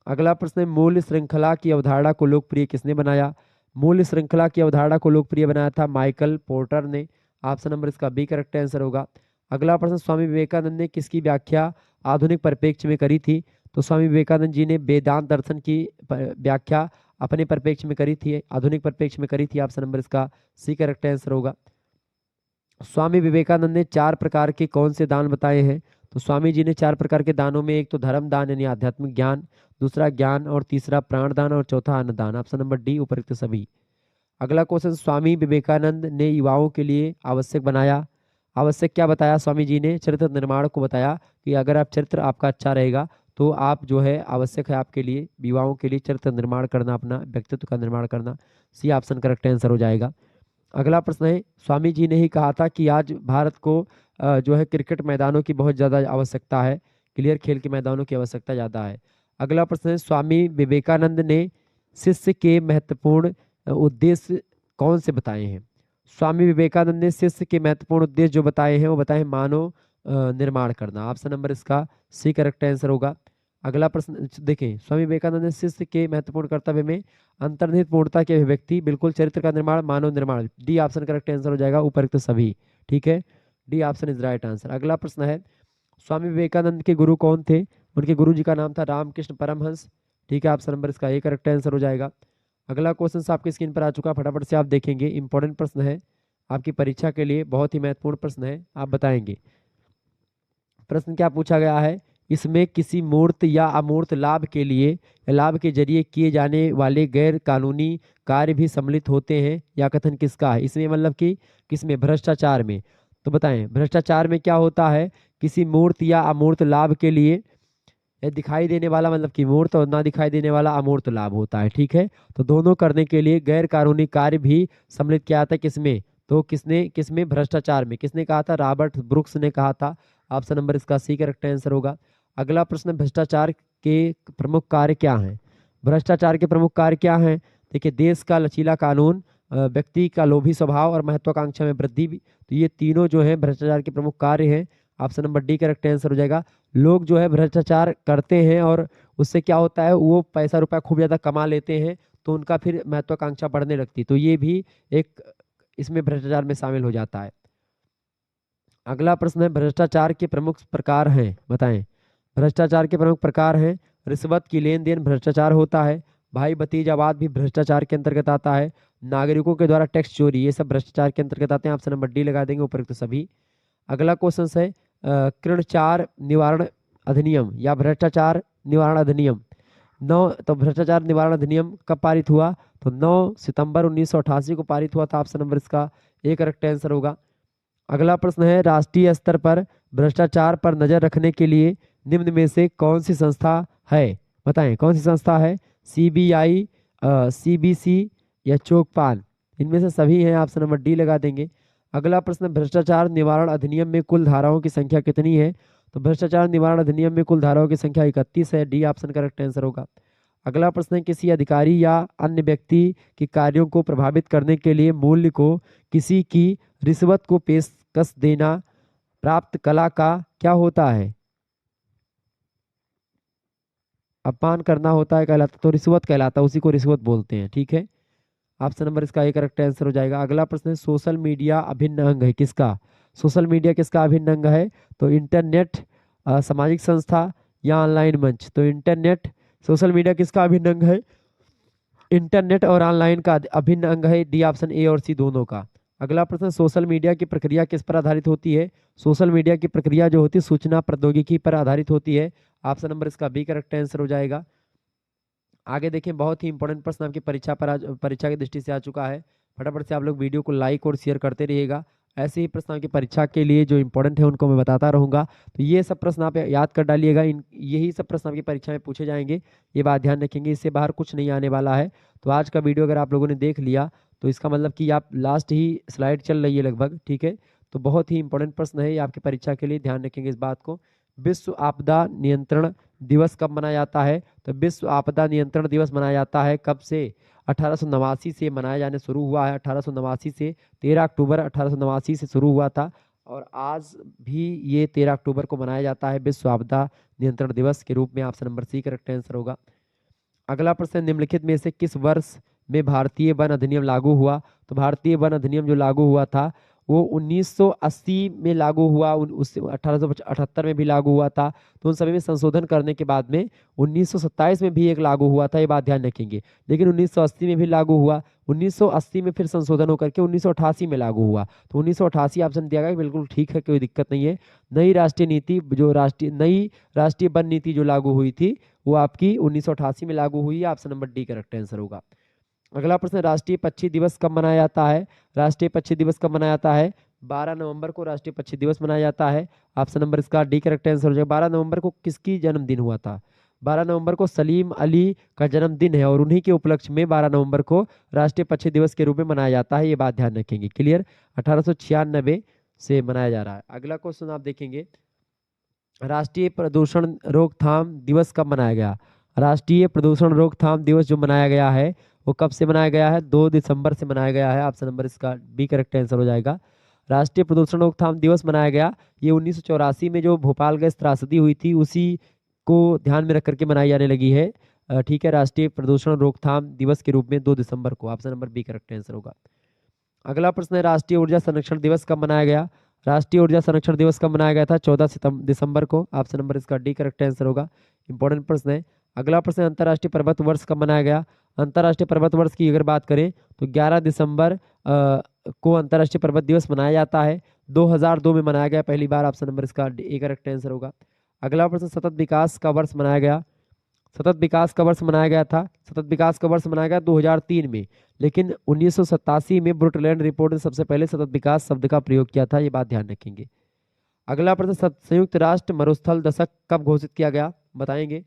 अगला प्रश्न, मूल्य श्रृंखला की अवधारणा को लोकप्रिय किसने बनाया? मूल्य श्रृंखला की अवधारणा को लोकप्रिय बनाया था माइकल पोर्टर ने। ऑप्शन नंबर इसका बी करेक्ट आंसर होगा। अगला प्रश्न, स्वामी विवेकानंद ने किसकी व्याख्या आधुनिक परिप्रेक्ष्य में करी थी? तो स्वामी विवेकानंद जी ने वेदांत दर्शन की व्याख्या अपने परिप्रेक्ष्य में करी थी, आधुनिक परिप्रेक्ष्य में करी थी। ऑप्शन नंबर इसका सी करेक्ट आंसर होगा। स्वामी विवेकानंद ने 4 प्रकार के कौन से दान बताए हैं? तो स्वामी जी ने 4 प्रकार के दानों में एक तो धर्म दान यानी आध्यात्मिक ज्ञान, दूसरा ज्ञान, और तीसरा प्राण दान, और चौथा अन्न दान। ऑप्शन नंबर डी उपरोक्त सभी। अगला क्वेश्चन, स्वामी विवेकानंद ने युवाओं के लिए आवश्यक बनाया। आवश्यक क्या बताया स्वामी जी ने? चरित्र निर्माण को बताया कि अगर आप चरित्र आपका अच्छा रहेगा तो आप जो है आवश्यक है आपके लिए, युवाओं के लिए चरित्र निर्माण करना, अपना व्यक्तित्व का निर्माण करना। सी ऑप्शन करेक्ट आंसर हो जाएगा। अगला प्रश्न है, स्वामी जी ने ही कहा था कि आज भारत को जो है क्रिकेट मैदानों की बहुत ज़्यादा आवश्यकता है, क्लियर खेल के मैदानों की आवश्यकता ज़्यादा है। अगला प्रश्न है, स्वामी विवेकानंद ने शिष्य के महत्वपूर्ण उद्देश्य कौन से बताए हैं? स्वामी विवेकानंद ने शिष्य के महत्वपूर्ण उद्देश्य जो बताए हैं वो बताए मानव निर्माण करना। ऑप्शन नंबर इसका सी करेक्ट आंसर होगा। अगला प्रश्न देखें, स्वामी विवेकानंद ने शिष्य के महत्वपूर्ण कर्तव्य में अंतर्निहित पूर्णता की अभिव्यक्ति, बिल्कुल चरित्र का निर्माण, मानव निर्माण। डी ऑप्शन करेक्ट आंसर हो जाएगा, उपयुक्त सभी। ठीक है, D option is right answer. अगला प्रश्न है, स्वामी विवेकानंद के गुरु कौन थे? उनके गुरु जी का नाम था रामकृष्ण परमहंस। ठीक है, ऑप्शन नंबर इसका ए करेक्ट आंसर हो जाएगा। अगला क्वेश्चन आपकी स्क्रीन पर आ चुका, फटाफट से आप देखेंगे, इंपॉर्टेंट प्रश्न है आपकी परीक्षा के लिए, बहुत ही महत्वपूर्ण प्रश्न है, आप बताएंगे। प्रश्न क्या पूछा गया है, इसमें किसी मूर्त या अमूर्त लाभ के लिए या लाभ के जरिए किए जाने वाले गैर कानूनी कार्य भी सम्मिलित होते हैं, या कथन किसका है? इसमें मतलब कि किसमें? भ्रष्टाचार में। तो बताएं भ्रष्टाचार में क्या होता है? किसी मूर्त या अमूर्त लाभ के लिए, दिखाई देने वाला मतलब कि मूर्त और ना दिखाई देने वाला अमूर्त लाभ होता है। ठीक है, तो दोनों करने के लिए गैर कानूनी कार्य भी सम्मिलित किया था, किसमें? तो किसमें? भ्रष्टाचार में। किसने कहा था? रॉबर्ट ब्रुक्स ने कहा था। ऑप्शन नंबर इसका सी करेक्ट आंसर होगा। अगला प्रश्न, भ्रष्टाचार के प्रमुख कार्य क्या हैं? भ्रष्टाचार के प्रमुख कार्य क्या हैं? देखिए, देश का लचीला कानून, व्यक्ति का लोभी स्वभाव और महत्वाकांक्षा में वृद्धि भी, तो ये तीनों जो है भ्रष्टाचार के प्रमुख कार्य हैं। Option number D correct answer हो जाएगा। लोग जो है भ्रष्टाचार करते हैं और उससे क्या होता है, वो पैसा रुपया खूब ज़्यादा कमा लेते हैं, तो उनका फिर महत्वाकांक्षा बढ़ने लगती है, तो ये भी एक इसमें भ्रष्टाचार में शामिल हो जाता है। अगला प्रश्न है, भ्रष्टाचार के प्रमुख प्रकार हैं, बताएं। भ्रष्टाचार के प्रमुख प्रकार हैं, रिश्वत की लेन देन भ्रष्टाचार होता है, भाई भतीजावाद भी भ्रष्टाचार के अंतर्गत आता है, नागरिकों के द्वारा टैक्स चोरी, ये सब भ्रष्टाचार के अंतर्गत आते हैं। ऑप्शन नंबर डी लगा देंगे, उपयुक्त सभी। अगला क्वेश्चन है, कृणचार निवारण अधिनियम या भ्रष्टाचार निवारण अधिनियम 9, तो भ्रष्टाचार निवारण अधिनियम कब पारित हुआ? तो 9 सितंबर 1988 को पारित हुआ था। ऑप्शन नंबर इसका ए करेक्ट आंसर होगा। अगला प्रश्न है, राष्ट्रीय स्तर पर भ्रष्टाचार पर नजर रखने के लिए निम्न में से कौन सी संस्था है? बताएं कौन सी संस्था है? सीबीआई, सीबीसी या चोकपाल? इनमें से सभी हैं, ऑप्शन नंबर डी लगा देंगे। अगला प्रश्न, भ्रष्टाचार निवारण अधिनियम में कुल धाराओं की संख्या कितनी है? तो भ्रष्टाचार निवारण अधिनियम में कुल धाराओं की संख्या 31 है। डी ऑप्शन करेक्ट आंसर होगा। अगला प्रश्न है, किसी अधिकारी या अन्य व्यक्ति के कार्यों को प्रभावित करने के लिए मूल्य को किसी की रिश्वत को पेशकश देना प्राप्त कला का क्या होता है? अपमान करना होता है, कहलाता, तो रिश्वत कहलाता है, उसी को रिश्वत बोलते हैं। ठीक है, ऑप्शन नंबर इसका एक करेक्ट आंसर हो जाएगा। अगला प्रश्न है, सोशल मीडिया अभिन्न अंग है किसका? सोशल मीडिया किसका अभिन्न अंग है? तो इंटरनेट, सामाजिक संस्था या ऑनलाइन मंच? तो इंटरनेट, सोशल मीडिया किसका अभिन्न अंग है? इंटरनेट और ऑनलाइन का अभिन्न अंग है। डी ऑप्शन ए और सी दोनों का। अगला प्रश्न, सोशल मीडिया की प्रक्रिया किस पर आधारित होती है? सोशल मीडिया की प्रक्रिया जो होती है सूचना प्रौद्योगिकी पर आधारित होती है। ऑप्शन नंबर इसका बी करेक्ट आंसर हो जाएगा। आगे देखें, बहुत ही इंपॉर्टेंट प्रश्न आपकी परीक्षा की दृष्टि से आ चुका है, फटाफट से आप लोग वीडियो को लाइक और शेयर करते रहिएगा। ऐसे ही प्रश्न आपकी परीक्षा के लिए जो इंपॉर्टेंट है उनको मैं बताता रहूंगा, तो ये सब प्रश्न आप याद कर डालिएगा। यही सब प्रश्न आपकी परीक्षा में पूछे जाएंगे, ये बात ध्यान रखेंगे, इससे बाहर कुछ नहीं आने वाला है। तो आज का वीडियो अगर आप लोगों ने देख लिया तो इसका मतलब कि आप लास्ट ही स्लाइड चल रही है लगभग। ठीक है, तो बहुत ही इंपॉर्टेंट प्रश्न है ये आपकी परीक्षा के लिए, ध्यान रखेंगे इस बात को। विश्व आपदा नियंत्रण दिवस कब मनाया जाता है? तो विश्व आपदा नियंत्रण दिवस मनाया जाता है कब से? 1889 से मनाया जाने शुरू हुआ है। 1889 से 13 अक्टूबर 1889 से शुरू हुआ था और आज भी ये 13 अक्टूबर को मनाया जाता है विश्व आपदा नियंत्रण दिवस के रूप में। Option number C correct answer होगा। अगला प्रश्न, निम्नलिखित में से किस वर्ष में भारतीय वन अधिनियम लागू हुआ? तो भारतीय वन अधिनियम जो लागू हुआ था वो 1980 में लागू हुआ, उससे 1878 में भी लागू हुआ था, तो उन सभी में संशोधन करने के बाद में 1927 में भी एक लागू हुआ था, ये बात ध्यान रखेंगे। लेकिन 1980 में भी लागू हुआ, 1980 में फिर संशोधन होकर के 1988 में लागू हुआ, तो 1988 ऑप्शन दिया गया, बिल्कुल ठीक है, कोई दिक्कत नहीं है। नई राष्ट्रीय नीति जो नई राष्ट्रीय वन नीति जो लागू हुई थी वो आपकी 1988 में लागू हुई है। Option number D correct answer होगा। अगला प्रश्न, राष्ट्रीय पक्षी दिवस कब मनाया जाता है? राष्ट्रीय पक्षी दिवस कब मनाया जाता है? 12 नवंबर को राष्ट्रीय पक्षी दिवस मनाया जाता है। ऑप्शन नंबर इसका डी करेक्ट आंसर हो जाएगा। 12 नवंबर को किसकी जन्मदिन हुआ था? 12 नवंबर को सलीम अली का जन्मदिन है और उन्हीं के उपलक्ष्य में 12 नवंबर को राष्ट्रीय पक्षी दिवस के रूप में मनाया जाता है। ये बात ध्यान रखेंगे। क्लियर? 1896 से मनाया जा रहा है। अगला क्वेश्चन आप देखेंगे, राष्ट्रीय प्रदूषण रोकथाम दिवस कब मनाया गया? राष्ट्रीय प्रदूषण रोकथाम दिवस जो मनाया गया है वो कब से मनाया गया है? 2 दिसंबर से मनाया गया है। ऑप्शन नंबर इसका बी करेक्ट आंसर हो जाएगा। राष्ट्रीय प्रदूषण रोकथाम दिवस मनाया गया, ये 1984 में जो भोपाल गैस त्रासदी हुई थी उसी को ध्यान में रख करके मनाई जाने लगी है। ठीक है, राष्ट्रीय प्रदूषण रोकथाम दिवस के रूप में 2 दिसंबर को। Option number B correct answer होगा। अगला प्रश्न है, राष्ट्रीय ऊर्जा संरक्षण दिवस कब मनाया गया? राष्ट्रीय ऊर्जा संरक्षण दिवस कब मनाया गया था? 14 दिसंबर को। ऑप्शन नंबर इसका डी करेक्ट आंसर होगा। इंपॉर्टेंट प्रश्न है। अगला प्रश्न, अंतर्राष्ट्रीय पर्वत वर्ष कब मनाया गया? अंतर्राष्ट्रीय पर्वत वर्ष की अगर बात करें तो 11 दिसंबर को अंतर्राष्ट्रीय पर्वत दिवस मनाया जाता है। 2002 में मनाया गया पहली बार। ऑप्शन नंबर इसका ए करेक्ट आंसर होगा। अगला प्रश्न, सतत विकास का वर्ष मनाया गया? सतत विकास का वर्ष मनाया गया था, सतत विकास का वर्ष मनाया गया 2003 में, लेकिन 1987 में ब्रुटलैंड रिपोर्ट ने सबसे पहले सतत विकास शब्द का प्रयोग किया था। ये बात ध्यान रखेंगे। अगला प्रश्न, संयुक्त राष्ट्र मरुस्थल दशक कब घोषित किया गया? बताएंगे।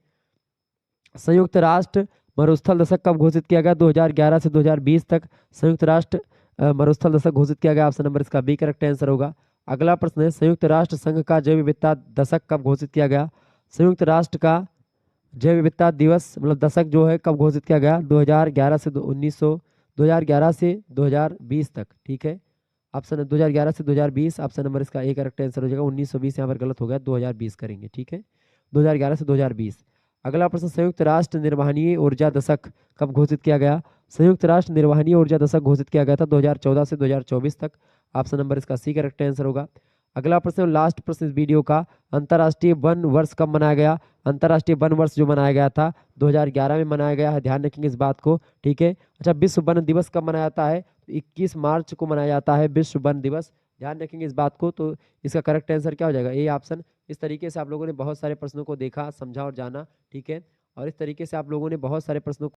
संयुक्त राष्ट्र मरुस्थल दशक कब घोषित किया गया? 2011 से 2020 तक संयुक्त राष्ट्र मरुस्थल दशक घोषित किया गया। ऑप्शन नंबर इसका बी करेक्ट आंसर होगा। अगला प्रश्न है, संयुक्त राष्ट्र संघ का जैव विविधता दशक कब घोषित किया गया? संयुक्त राष्ट्र का जैव विविधता दिवस मतलब दशक जो है कब घोषित किया गया? 2011 से 2020 तक। ठीक है, ऑप्शन 2011 से 2020। ऑप्शन नंबर इसका ए करेक्ट आंसर हो जाएगा। 1920 यहाँ पर गलत हो गया, 2020 करेंगे। ठीक है, 2011 से 2020। अगला प्रश्न, संयुक्त राष्ट्र निर्वहनीय ऊर्जा दशक कब घोषित किया गया? संयुक्त राष्ट्र निर्वहनीय ऊर्जा दशक घोषित किया गया था 2014 से 2024 तक। ऑप्शन नंबर इसका सी करेक्ट आंसर होगा। अगला प्रश्न, लास्ट प्रश्न इस वीडियो का, अंतर्राष्ट्रीय वन वर्ष कब मनाया गया? अंतर्राष्ट्रीय वन वर्ष जो मनाया गया था 2011 में मनाया गया है। ध्यान रखेंगे इस बात को। ठीक है, अच्छा, विश्व वन दिवस कब मनाया जाता है? 21 मार्च को मनाया जाता है विश्व वन दिवस। ध्यान रखेंगे इस बात को। तो इसका करेक्ट आंसर क्या हो जाएगा? A option. इस तरीके से आप लोगों ने बहुत सारे प्रश्नों को देखा, समझा और जाना। ठीक है, और इस तरीके से आप लोगों ने बहुत सारे प्रश्नों